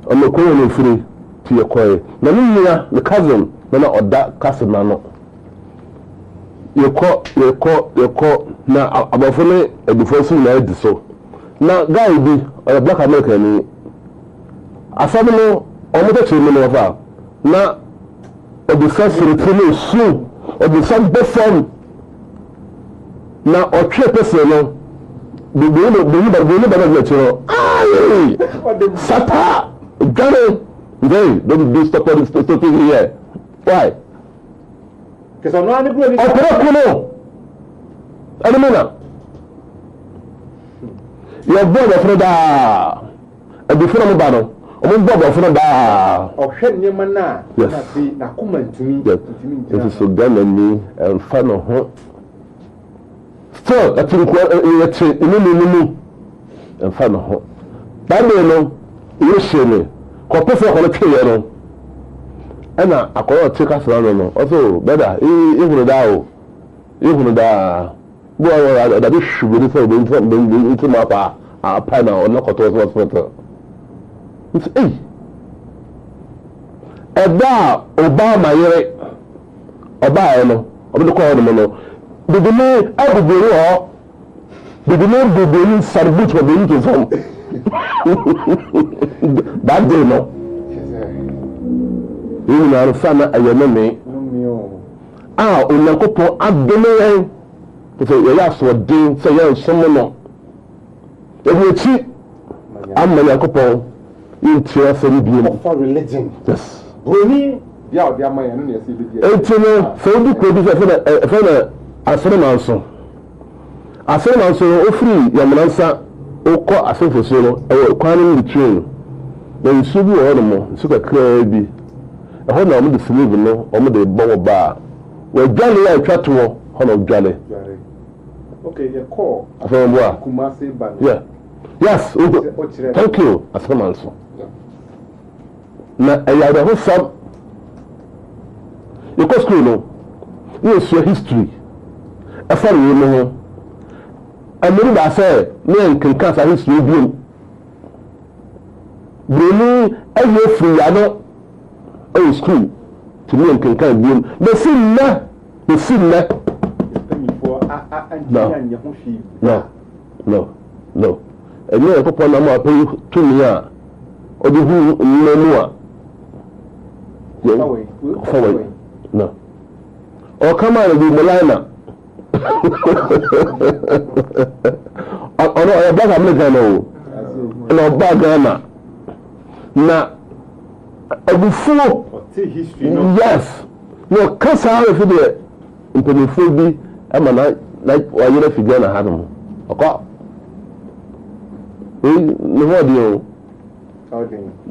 I'm a colonel free. Your coy. Na me the cousin, na oda cousin na no. You call na abafone edufo na edi so. Na guy bi or black American ni. Asabi no omoto chiri no fa. Na odisa sirikini su, odisa befom. Na otwe pese no. Bi ba chiro. Ai! Sata! Gare! They don't do stopping here. Why? Because I'm not going to you're born of Freda. And before I'm about I'm born of Freda. Oh, head near Mana. Yes. Now come to me. It is so done and me and fun of her. Still, I think in and fun of her. That way, no, you see me. Kopese ko twe no ana akoro tika sra no also beda ihunu da bo wa da bi shubiri so be into mapa apa na ono koto hospital it's eba Obama yere oba no obi ko no no bidime aguburu ho bidime sarbut ko be into so that day no you know sana ayeme onyankopon adome so ye ya so din say ye somo no ebuchi amma yakopon you tell say bi for religion yes boni dia o dia man no na say bi etino so bi ko bi fe na asremanso ofri yamransa okọ asefo no e kwanu ni train na nsu bi wo no nsu kakra bi e ho na o mo de sleeve no o mo de bo ba we dwale ya twato ho no dwale okay ye call afọ mo a Kumasi ba yeah yes thank you asremanso na e ya da ho sam you go school no you see history e fa ni no America say me nkan sa history bi Bruni ɛyɛ free ano ɛwɔ school tumi nkenkan biom bɛsi nnɛ no ɛnyɛ yɛ pɔpɔ nam a pɛyi tumi a ɔde hu nnɛ mu a fɔwɔyi no ɔkama na bi mɔlaina ɔno ɔyɛ black american o na ɔba Ghana na abufuo yes na ɔka saa ɛfi deɛ mpanimfoɔ bi ama na wayerɛ fi Ghana ha no ɔkɔ ne ho ɔdeɛ o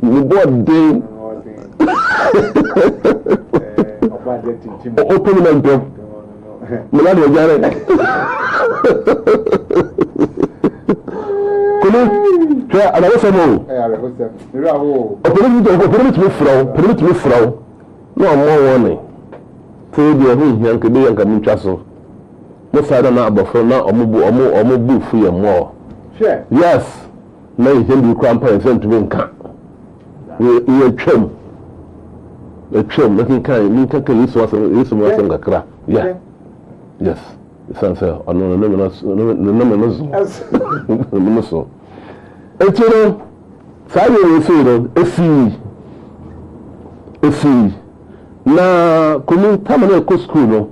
ne bo ɔden ɔpɛni na ntɔm mena de ɔgyare kono hwɛ anawosɛm o ɔpɛni tumi frɛw na ɔmmɔ wɔn ne sɛ deɛ ho nhia nka bɛyɛ nka mentwa so mo saa da na abɔfra na ɔmo bu fu yɛ mmɔɔ yes na nhia bi kora mpa yɛ sɛ ntumi nka yɛ atwam na kenkan yesu mu asɛm kakra yes ɛsiane sɛ ɔno ne nam no so ɛnti no saa deɛ wɔsei no ɛfii na kɔmi tama no ɛkɔ school no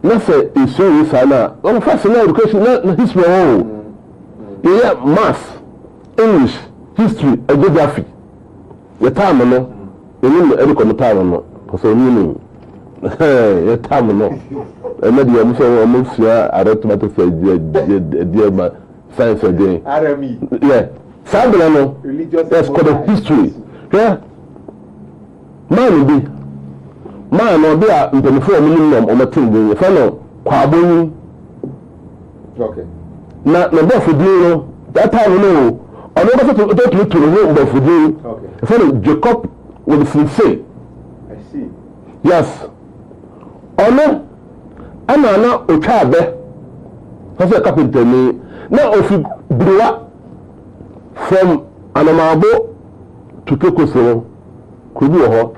na sɛ ɛsua wei saa no a ɔmfa sɛ na education na history hɔ o yɛyɛ math English history geography yɛ time no ɛnim ɛde kɔ no time no pɔsɛ ɔnim yɛ time no ɛmɛ deɛ ɔmo sɛ ɔmo sua arithmetic ɛdeɛ ma science ɛdeɛ yɛ saa bɛrɛ no yes kɔ the history hwɛ maa no ɔde a mpanimfoɔ ɔmo nim na ɔmo te ne yɛfɛ no kwaabonyi na bɔfodin no that time no ɔno bɛsɛ to ne ho bɔfodin yɛfɛ no Jacob with Sensei. I see. Yes. Ono ana na otwa abe. Hasa carpenter ni na ofi briwa from Anamabo to Kekoso. Kubi ho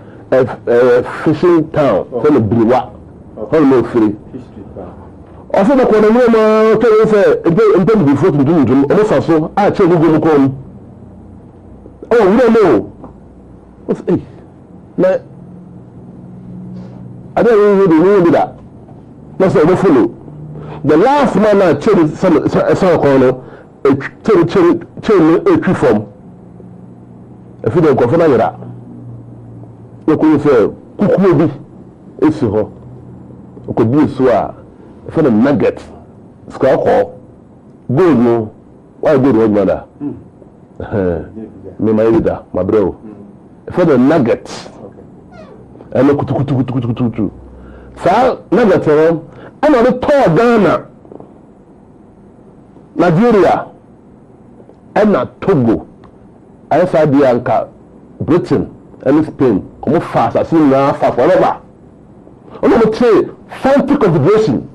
fishing town from briwa. How no free. Also na kono mo ma tell say ente before to do almost so a che go go kom. Oh, we don't know. Na I don't really that. That's what we follow. The last man I changed some corner, a tree form. If you don't go for that, you could say, Kukubi, it's her. You could be so for the nugget, scar hall. Good, no. Why good, old mother? Me, my leader, my bro. For the nuggets and look to saa nuggets and on the tall Ghana Nigeria and Togo I said the Anka Britain and Spain come fast as soon as fast whatever I'm going to say fancy confederation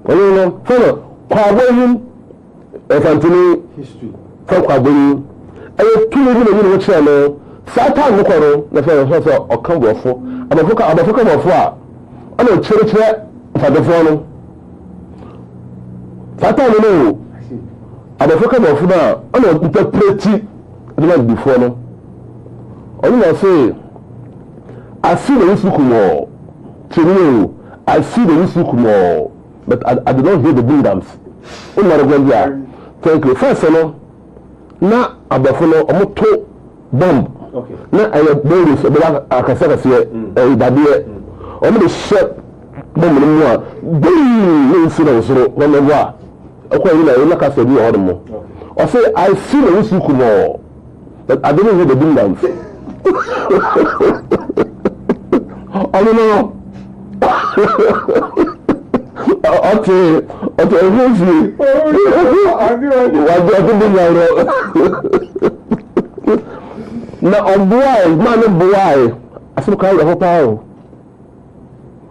follow Kwaboyin history from Kwaboyin ɛyɛ tumi bi na ebi na wɔkyerɛ no saa taa no kɔ no na fɛ sɛ ɔka bɔfo abɔfo ka bɔfo a ɔna ɔkyerɛkyerɛ mfadofoɔ no saa taa no no abɔfo ka bɔfo no a ɔna ɔntapireti ɛde ma bifoɔ no ɔno na ɔse I see the issue kumɔ kyerɛ I see the issue kumɔ but I did not hear the buildings ɔna ɔrɔgbɔn bi a thank you first no na abafo no ɔmo to bomb na ɛyɛ boris ɛbɛba akasɛkasɛ ɛdadeɛ ɔmo de hyɛ bomb no mu a bii ne nsi na nsoro wɔn ɛwɔ a ɛkɔ yi na ɛyɛ kasa bi wɔ hɔ nom ɔsɛ I see the issue kumɔ but I didn't hear the buildings ɔmo no ọtí ẹ̀fọ́sì wàjú ọdún bí nyàrá na ọ̀bùwàì máa ní bùwàì asọ́kọ̀ àwòrán paa o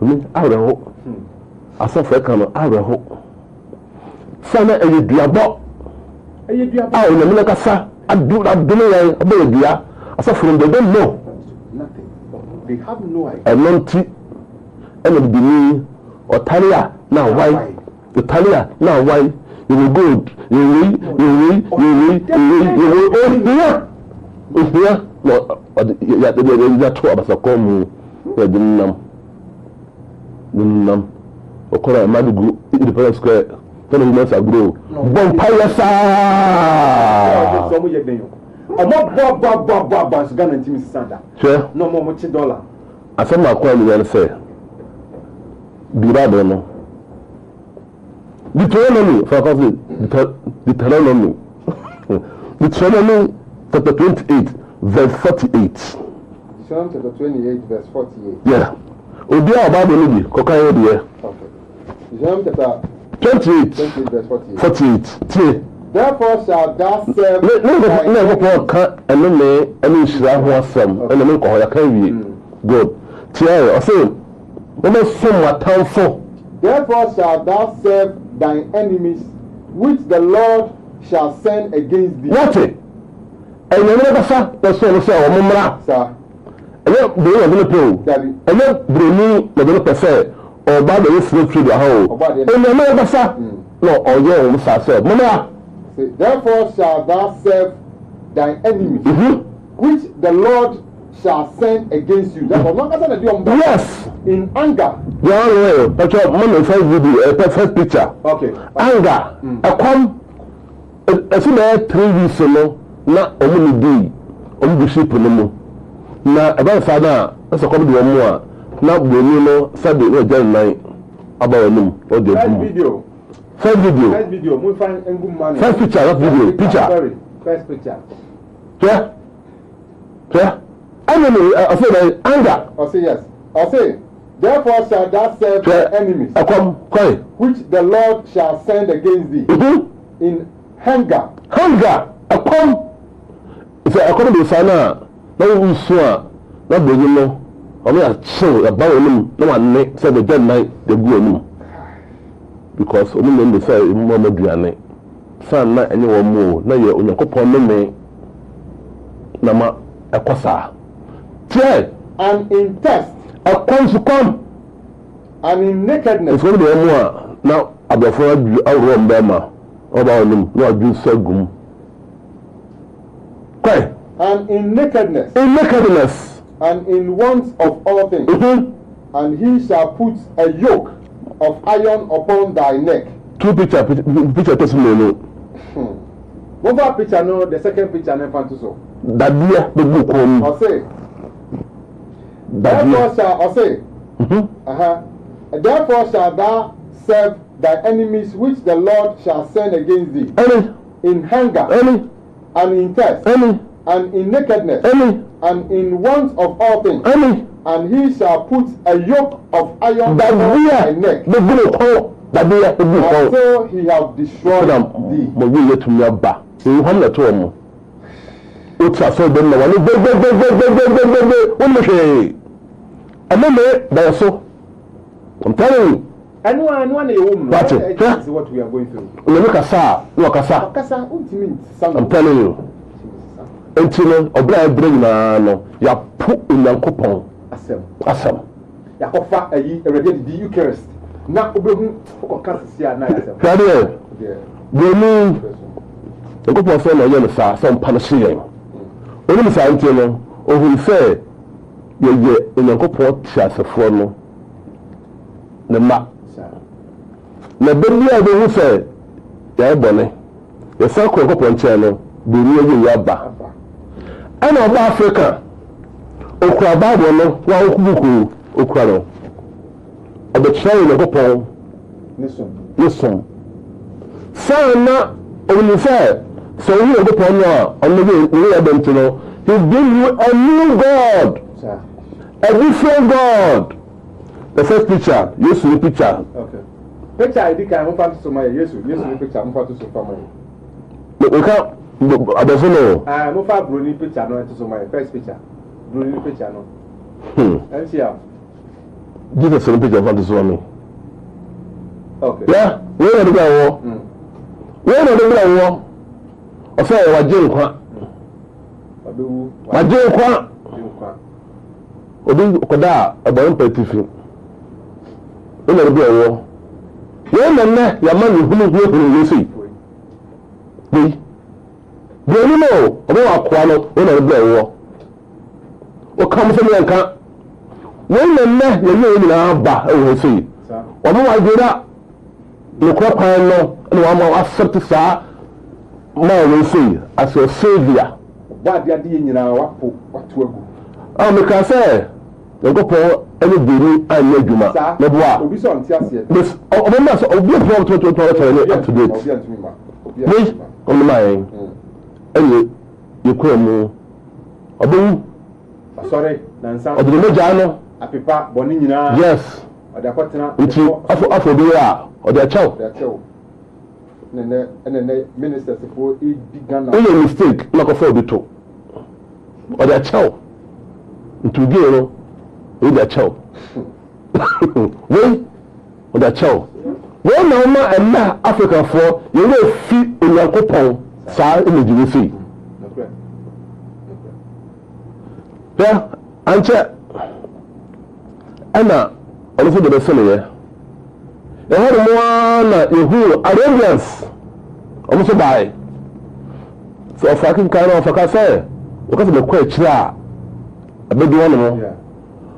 omi àwòrán asọ́fọ̀ ẹ̀ka no àwòrán sanni ẹ̀yẹ duabọ̀ àwọn ọ̀nàmínà kasa a Abdullah, Abdullah, from they don't know. Nothing. They have no idea. And non tea, and of the or Talia, now why? The Talia, now why? You will go, you will, here. No, that two of us are come, they didn't know. Okora Madugu, Independence Square, 20 months ago. Bonfire, sir! I'm not Bob, Ghana and Timmy Sanda. Sure. No more much $1. I said my coin will say. Biradono. Deuteronomy, for Deuteronomy. Deuteronomy chapter 28, verse 48. Deuteronomy chapter 28, verse 48. Yeah. Odia Bible Nibi, Kokayo dear. Okay. Deuteronomy chapter 28, verse 48. 48. Therefore shall thou serve. Never can't and no may any shall have some and the milk or can good. Tiara, I say, almost somewhat town for. Therefore shall thou serve thine enemies, which the Lord shall send against thee. What it? And you never saw the soul of our Mumra, sir. And yet, they are going to pay. And yet, they need the little prefer or by the slip through the hole. And you never saw no, or your said, Mumra. Therefore shall thou serve thine enemies, which the Lord shall send against you. Yes. In anger. Yeah, but your money first video, first picture. Okay. Anger. I come. As soon as 3 weeks ago, not only day, only ship no more. Now about father, as a couple of more. Now we know Saturday or January about him or the video. First video. First video. We find good money. First picture, not video. Picture. Sorry. First picture. Yeah. Yeah. Enemy. I say anger. I say yes. I say. Therefore shall thou serve thy enemies, which the Lord shall send against thee in hunger. Hunger. I come. If I come to Sana, no one saw. Not the you know. I mean, I saw about him. No one said the dead night they go on. Because only when they say Mama Diane, son, not anyone more. Now you're on your couple me. Nama Akwasa. And in thirst. I come to come. And in nakedness. It's going to be more. Now, I'll be afraid I'll run Bama. About him, no, I'll do so. And in nakedness. In nakedness. And in want of all things. And he shall put a yoke of iron upon thy neck. Two picture testimony. One more picture, no, the second picture, no, so. That year, the book home. I'll say. Therefore shall I say. Therefore shall thou serve thy enemies, which the Lord shall send against thee. In hunger. And in thirst. And in nakedness. And in want of all things. And he shall put a yoke of iron upon thy neck. And so he have destroyed thee. I'm telling you. Anyone a woman. That's what we are going through. I'm telling you. Until Obla bring no, ya put in your coupon. Asem. Ya offer a the Eucharist. Now, Obehu for Cassia. Father, we mean the coupon son of Yensa, some punishing. Only Santino, or who say, you're in a coupon chas of forno. The map. The baby of who said, yeah, Bonnie, the circle coupon channel, be near you, Yabba. And of Africa, Okrababo, one who Ukrano. Of the train of Opon. Listen. Sana, only fair. So you have upon you on the way to know. He give you a new God, a different God. The first picture, you see the picture. Okay. Picture I think I want to my yes, the picture I'm going to so we can't. I don't know. I'm not far Bruni picture no to my first picture. Bruni picture no. And see how. Give us a picture of what me. Okay. Yeah, where are the guy? Where are the guy? I say, I was Maje kwa obi koda abon petifi ina bi ewo ye nenne ya ma ni hunu yesi bi ni no obi wa kwa no ina bi ewo o kam se nka we nenne ye ni na ba ewo si obi wa jira ni kwa pa no ni wa ma accept sa ma we si as a savior what they are doing now, what to go. Oh, because the go for any daily and no juma. No boy. Obi so ntiase. This remember so obi from to up to date. Please on my any you come obi sorry nansa. Obi me jano apepa boni nyina. Yes. Oda kwatena. Nti afo bi a oda chaw. Nene ministers for e Ghana. Only mistake na ko for bi to. Oda chaw. Nti gero oda chaw. Wey oda chaw. Wey na ma na Africa for you wey fi Onyankopon sa image we see. Yeah, anche ana olufo de sele ye. E ho mo na yehu Arabians omo so bai. So fucking kind of fucker say, because of the kwechira abedi wono mo.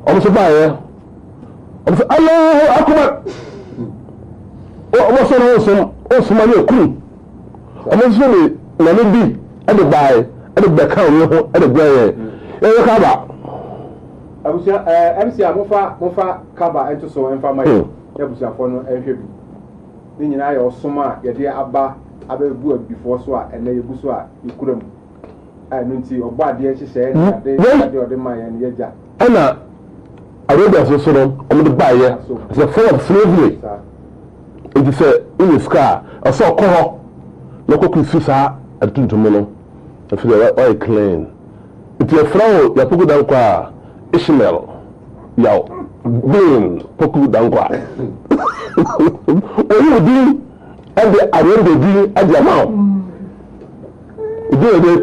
Omo so bai ye. Omo so Allahu Akbar. O so mani okun. Omo so ni na ni bi e de bai, e de be kan wo ho, e de gbe ye. E ka ba. Abusia MC mofa kaba ento so emfa mai. Abusia fo no ehwe bi. Ni nyina ya osoma ye de aba abebu before so a ene yebu so a ikuram. No nti ogba de hyehyɛ na de ode man ye ne yeja. Ana Arabia so no omo de ba ye. It's a form of slavery. It is in the sky. I saw ko no ko kufi sa atuntum no. I feel oil clean. It is a flow ya poku dan kwa Ishmael. Yaw. Being poku dan kwa. Oyi di and the Arabia di and the amount. Ibi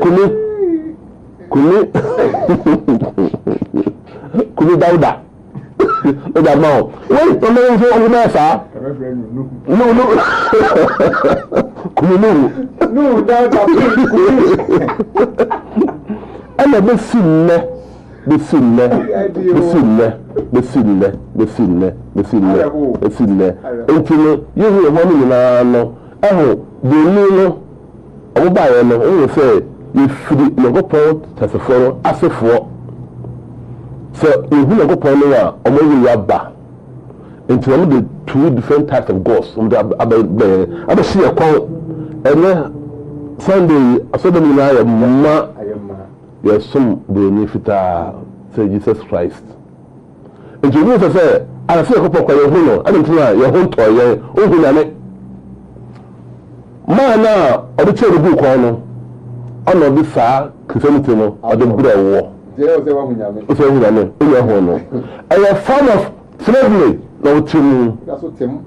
kuni dauda. The amount. Wait, no no so on sa. No. Kuni no dauda. And the besille. Entino yehu ehonu nyina no eho bonu no obaye no o say you free Nyankopon taseforo asefo so yehu Nyankopon no a omoyi yaba entino the two different types of gods the aba see ekon ene Sunday asodom nyina ya mama yes some bonu fita say Jesus Christ and you know say I say ko kwa yehu no adentina yehu to ye ohu na me ma na odi che bu ko no ona bi sa Christianity no odi bura wo je o se wa hunyame o se hunyame o ye ho no a form of slavery no tim that's what tim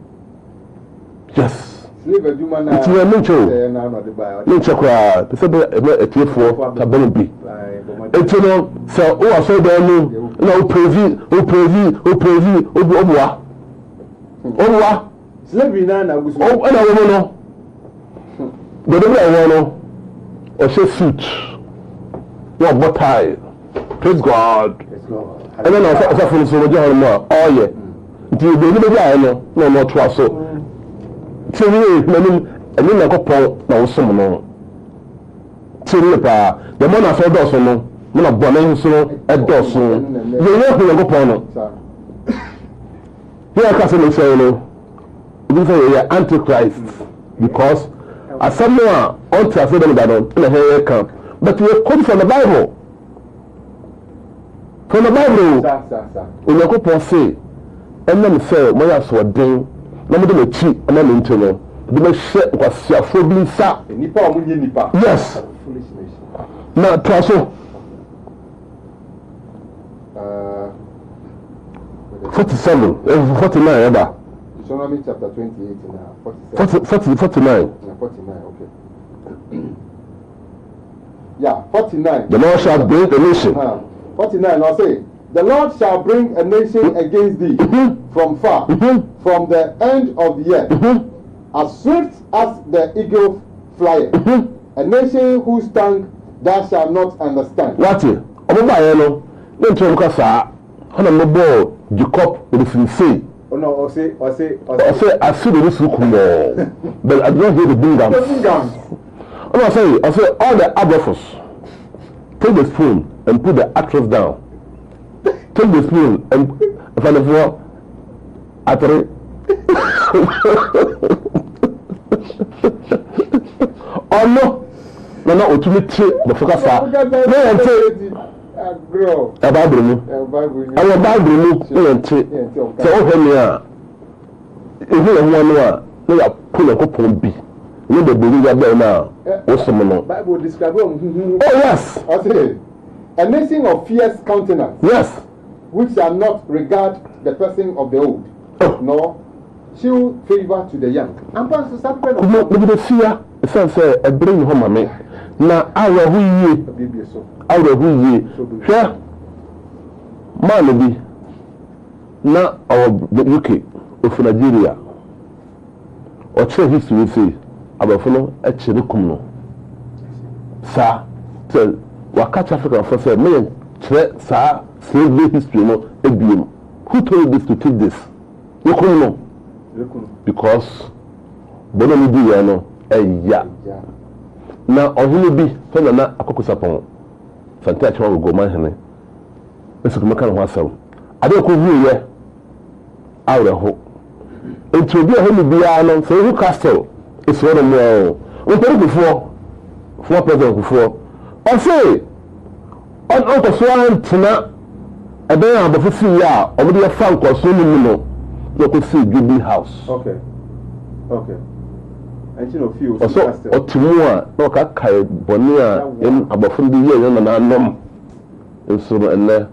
yes slave aduma na ti we mencho na no de ba mencho kwa se be etiefo tabon bi etino so o aso da nu na o praise obuwa slavery na gusu o na wo no do do wo no o she suit your botai praise God and then I from so je ho mo oh yeah nti do ni be ya no to aso tiri nanim eni na kopon na wo som no tiri pa the man aso do so no na bone nso edoso ye hu na kopon no here ka se no say no this is antichrist because as someone on to say them that na here come but we come from the Bible we go for say and then say mo ya so den na mo de ma chi na me nti no de ma hye kwasiafo bi nsa nipa o munye nipa yes na traso 47 49 eba Deuteronomy chapter 28 now 47 49 49 okay Yeah, 49. The Lord shall bring a nation. 49, I'll say, the Lord shall bring a nation against thee from far, from the end of the earth, as swift as the eagle flieth, a nation whose tongue thou shalt not understand. What? No, Jacob will say. Oh no, I say, I see the list but I don't hear the boom down. I say, all the abrafos, take the spoon and put the actress down. Take the spoon and find the floor. Oh no, no, to me, the focus. Grow. A Bible. I will Bible. So, here, if you want to pull a couple of bees. You the believer there now. What's the Bible describe. Oh yes. I say, a nation of fierce countenance. Yes. Which shall not regard the person of the old, nor show favor to the young. I'm going to start with the fear. It says a bring home me. Now our who ye. Sure. Man be. Now our UK of Nigeria. Or check history say. Abafono echiri kumno sa tell waka Africa for say me chere sa slavery history no ebiem. Who told this to take this? You couldn't know. Because bono mi di ya no eya na ohini bi fe na akokusapon sante achwa go man hene esu kuma kan ho asaw ade ko hu ye awre ho etu bi ohini bi ya no so who castle. It's one of them. We put it before president before. I say, on Uncle Swan Tina, a day of the 50 year, over the funk or so many you could see Jubilee House. Okay. And you know, few. Also, or Timua, no Kakai, Bonia, in about 50 years, and I know. And so, and there,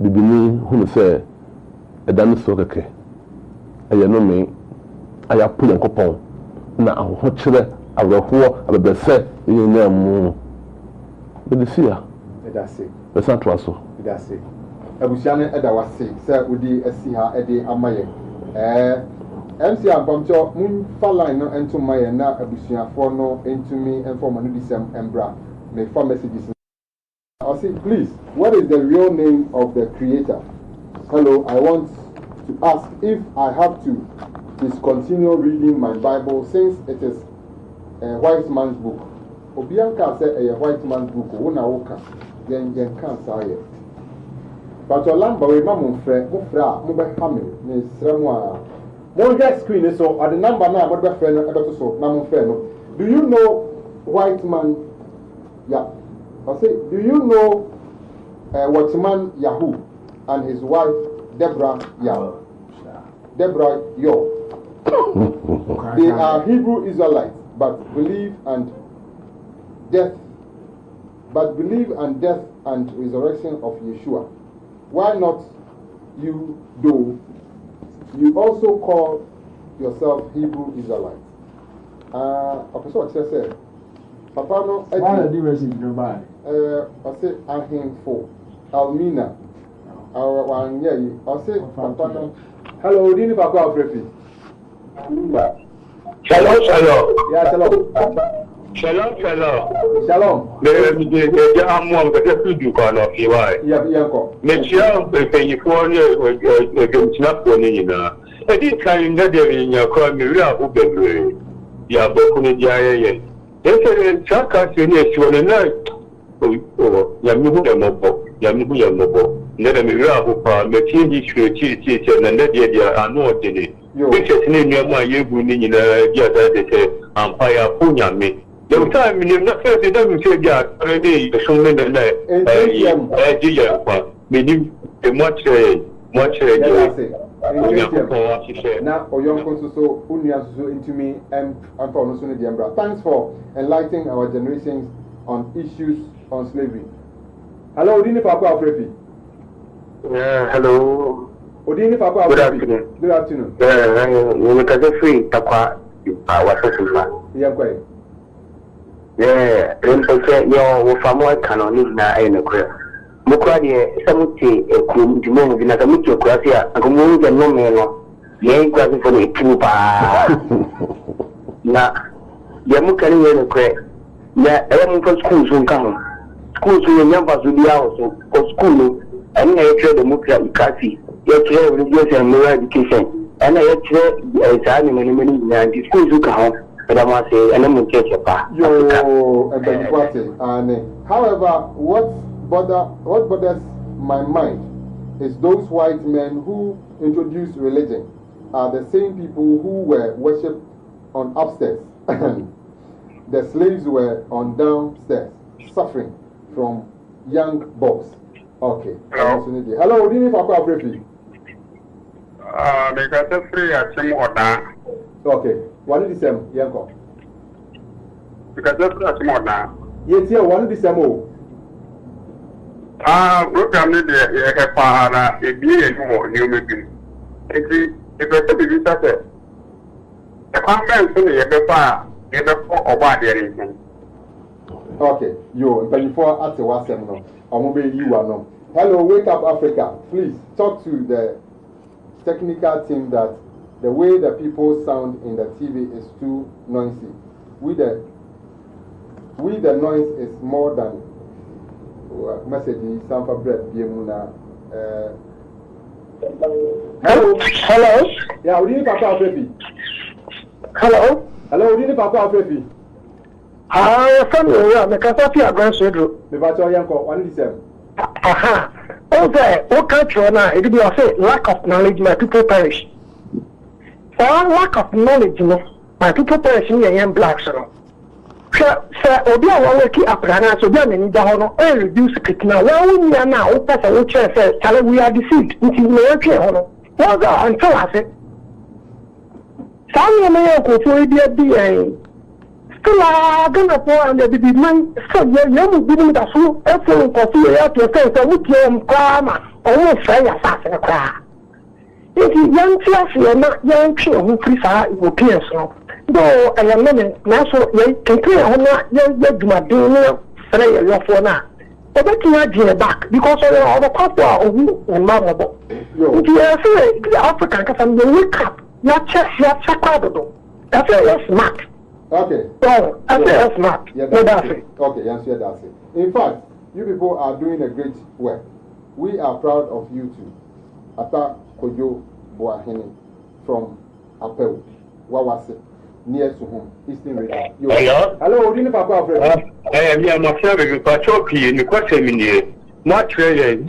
the beginning, who say, a dance okay. I know me, I have put a coupon. Na ahokyere awreho abebese yin mu be sia edase besa to aso edase abusia ne edawase se odi asi ha ede amaye MC ampamcho mun fa line no ento maye na abusiafo no entumi inform no disem embra me for messages. I say please, what is the real name of the creator? Hello, I want to ask if I have to discontinue reading my Bible since it is a white man's book. Obianka said a white man's book. Una woka yen kan say. But Olamba we mamu frɛ mo be hame ne sremu a. Mo get screen so at the number na mo be frɛ no ebeto so na mo frɛ no. Do you know white man? Yeah. I say, do you know Watchman Yahoo and his wife Deborah Yahoo? Deborah Yo. They are Hebrew Israelites, but believe and death and resurrection of Yeshua. Why not you do? You also call yourself Hebrew Israelites. Okay, what I said. Papa no. Why do you in Dubai? I say Ahimfo, Almina. I say Papa no. Hello, Dini Papa Afrefi. Shalom, shalom. Yeah, shalom. Shalom. The Amon, but the food you call off you. Yeah. Michelle, the Phone, not one. I did kind that there in your call me real Uber. Yeah, but couldn't Jaya. They said, Chaka, you want to know. Yamubo. Let me rub upon the TV show, and let you know it. Which is named my Yabuni in a Yada, Empire Punya me. The time in the first, it doesn't say that already the showman and meaning much. Now, or young consul, Unia into me, and for Nusuni Diambra. Thanks for enlightening our generations on issues on slavery. Hello, Dini Papa Afrefi. Hello. Odini Papa. Good afternoon. Good afternoon. We can free Takwa. I was so far. Yeah, quite. Yeah, your family cannot live now in a career. Mukadi, some say a cool demon in a committee of Gracia, and community and no man. Yea, grabbing for the Cuba. Now, Yamukani in a career. Yeah, I am for schools who come. Schools who numbers will be out for school, and I trade the Mukra Kasi. You trade religious and moral education, and I trade a time in many schools who come. But I must say, and I'm going to take your part. However, what bothers my mind is those white men who introduced religion are the same people who were worshipped on upstairs. The slaves were on downstairs, suffering from young boys. Okay. Hello, Dini Papa Frefi. Because the free at some order. Okay. What is the same? Yanko. Because that's not more now. Yes, yeah, one is the same. Look at me there, a father, a being more new maybe. If I said it, I said, the convent to me, a fire, or body anything. Okay, you, but before at the last seminar, I'm going to be you are no. Hello, Wake Up Africa. Please talk to the technical team that the way the people sound in the TV is too noisy. We the noise is more than message some for bread. Hello. Yeah, we need Papa Frefi. Hello. Hello, we need Papa Frefi. From you, because of your grandchildren. The Bacho Yanko, one is the same. Aha. Okay, what country now? It will be a lack of knowledge, my people perish. For lack of knowledge, my people perish in young blacks. Sir, Obia will keep up and so then in the and reduce it now. Well, we are now, Professor Chair says, tell we are deceived until we are clear. Well, until I said, some may go for a still, I'm going to pour and the man, so you're giving the food, everything coffee out to say, so with your grammar, almost say a fast and cry. If you young children are not young children who prefer Europeans, though I am not now, so you can clear on that young gentleman doing your phone now. But that's not your back because of the couple of you and Mamma. If you are the African, because you wake up, your chest, your chakado. That's a smart. Okay. Oh, that's smart. Yeah, that's it. Okay, yes, yeah, that's it. In fact, you people are doing a great work. We are proud of you too. Ata Kojo Boahini from Apel, Wawase, near to home, Eastern Region. Hello? Hello, didn't Papa Alfred? I am a friend of Pachoki in the question. Much really.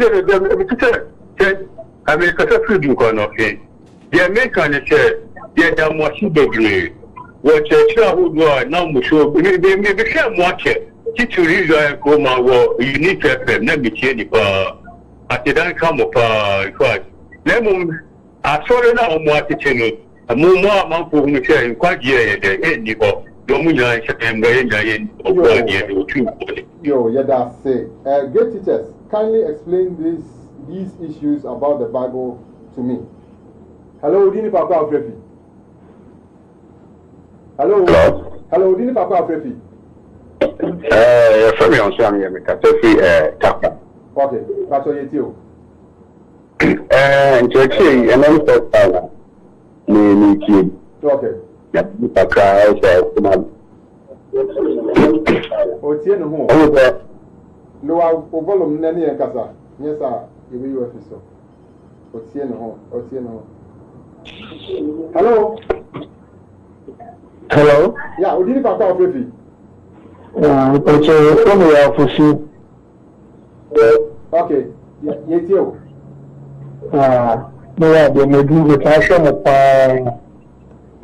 I make a few corner of it. The American chair, they are more super. What a child who are now, they may become watcher. Teach you reason, Goma, you need to have never change at the don't come up. Lemon, I saw it now, what the channel, a more amount of me saying quite year, the end of Domina and Gayan of 1 year or 2. Yo, yeah, that's it. Great teachers, kindly explain these issues about the Bible to me. Hello, Dini Papa Alfred. Hello. Hello, didn't Papa Frefi? From your son, you make a tapper. Okay, that's what you do. And to see an answer, me, okay. I cry, Oh, Tien home. No, I'll volume Nanny and Casa. Yes, sir, you will officer. Oh, Tien home, oh, Tien home. Hello. Hello? Yeah, we didn't Papa Frefi. Okay, come here for you. Okay, yes, you. No, they may do the passion of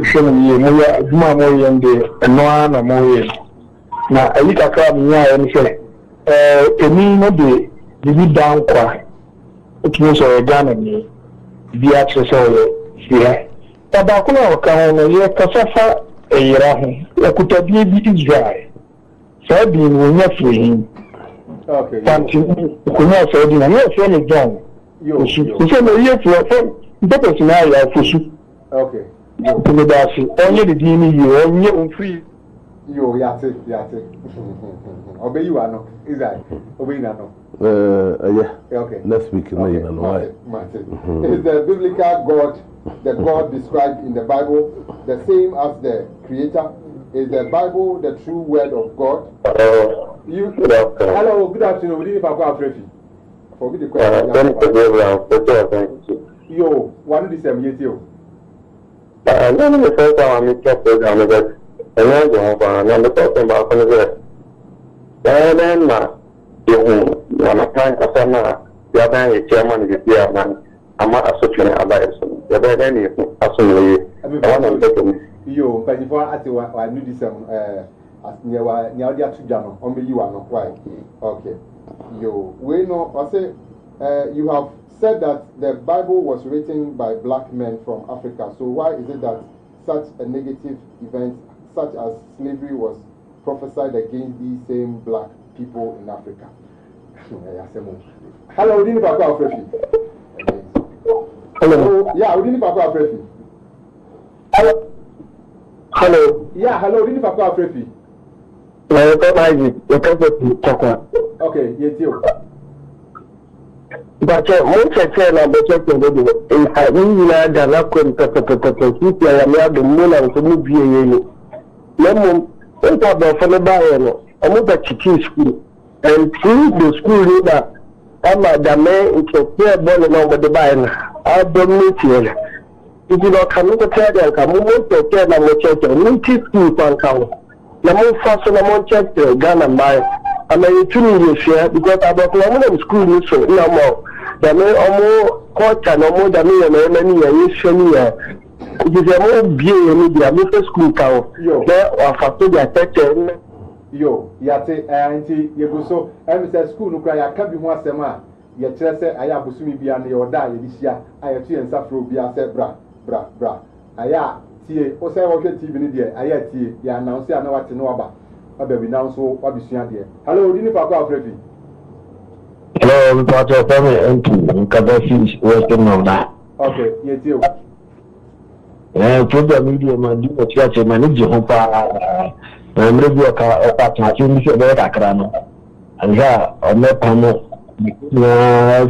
showing you, Mamma, and the Noan or Moyen. Now, I look at me and say, a mean of the big down cry. It was a gun and me. The access here. Tabacco can only Casafa. Yakutabie be Israel. So being will not free him. Okay. Could not say, I'm not saying John. You said a year for a purpose now for you. Okay. Only the Dini, you only free. Yo, yate. Obey you, no. Is that? Obey no. Yeah. Okay. Next week, okay. Is the biblical God, the God described in the Bible, the same as the Creator? Is the Bible the true word of God? Hello, good afternoon. We didn't have a Frefi. Forget the question. Yo, one of the same yet you. I'm the first time I meet your program, but I know I'm talking about the then, I'm applying as a chairman of the chairman. I'm not associated about it. The better than yo, but if I knew this, as near the Atujano, only you are not quite. Okay. Yo, we know, I say, you have said that the Bible was written by black men from Africa. So why is it that such a negative event, such as slavery, was prophesied against these same black people in Africa? Hello, we didn't talk about Frefi. Hello. Yeah, we didn't talk about Frefi. Hello. Yeah, hello, we didn't talk about Frefi. Okay, yes, you. But most of them are better to do. In fact, we are the local people. I am the moon and to move here. Lemon, what about for the buyer? I move back to school. And through the school leader, I'm a man into a clear ball and over the buyer. I don't meet you. If you don't come to tell them, come over to tell them what you're doing. School can come. The more fast and the more check the gun and buy. I'm a 2 million share because I don't know school news so no more. The more culture, no more than me and many years. It is a more beer media, Mr. School cow. There are for the attention. Yo, yate, auntie, you go so, I'm school, no cry, I can't be more sema. Yet, I have Busumi be an your die this year. I have tea and safro be a set bra. I tea, or say, okay, TV, dear, I had tea, ya now say I know what to know about. I be now so what is your dear. Hello, didn't you pack out, Freddie? Hello, we got your family and Kabashi Western of that. Okay, yes, you. Program media, my dear church, manager, I'm ready to catch you, Mr. Beracrano. And that, on that panel,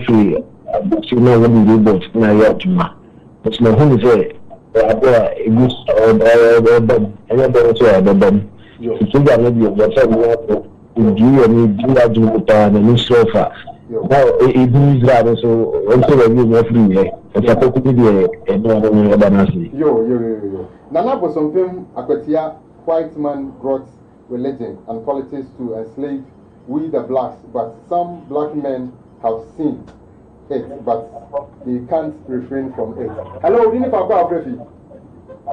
free, you know, when you do both, now you're to my. It's my home is a good you think that maybe whatever you do and you do and new sofa. Now, it is that so also when you are free, it's a yo. Nana was something Akwatia white man brought religion and politics to enslave we the blacks, but some black men have seen it, but they can't refrain from it. Hello, didn't you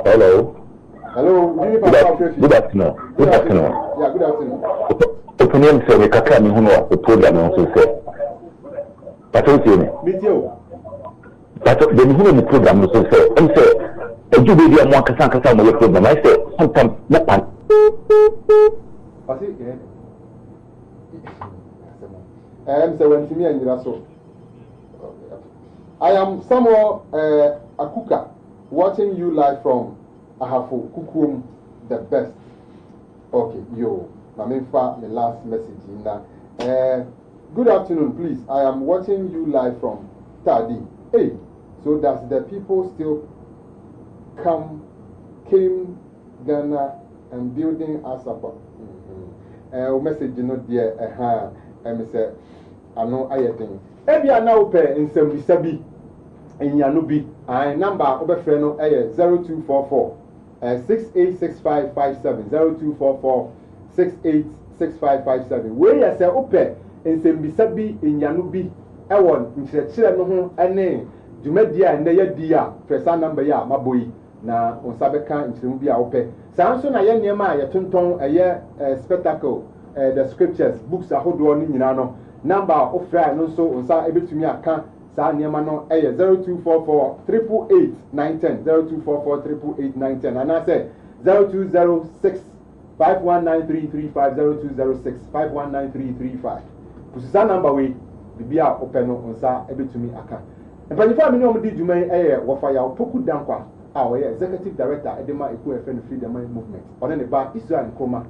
Hello. Hello, good afternoon. Good afternoon. Yeah, good afternoon. Opinion say we can come in the program also say. But what you mean? Me too. But the the program also say. I'm say, you be the more kasa mo program. I say sometimes that pan. What's it? So when to me and so. I am Samuel Akuka watching you live from Ahafo Kukum, the best. Okay, yo, Maminfa, the last message in that. Good afternoon, please. I am watching you live from Tadi. Hey, so does the people still came Ghana and building us up? Message not there. I say, I know I think. Every now pay in some Sabi in Yanubi. I number over friend 0244. 686557 0244 686557. Where you say open in Sembisabi in Yanubi, Ewon, in Chile no home, and name, Jumedia and Naya Dia, Presa number ya, my boy, na on Sabeka in Semubia open. Samson, I am near my Tunton, a year spectacle, the scriptures, books are hold on in Yano, number of friend, no so on Sa able to me, I can't. Sa Niamano 0244 888 910 0244 888 910 and I say 0206 519335 0206 519335. Pusa number we bibia open on sa ebe to me aka. And when you find me no did you may wo fa ya poku dankwa executive director edema eku efe no freedom mind movement ona ne ba Israel Nkrumah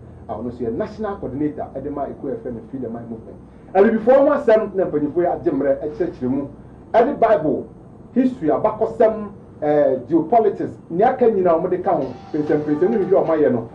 no so national coordinator edema eku efe no freedom mind movement and before one sem na panifo ya agimre mu edi Bible history abakosem geopolitics ni aka nyina o de ka ho pese no hwe o maye no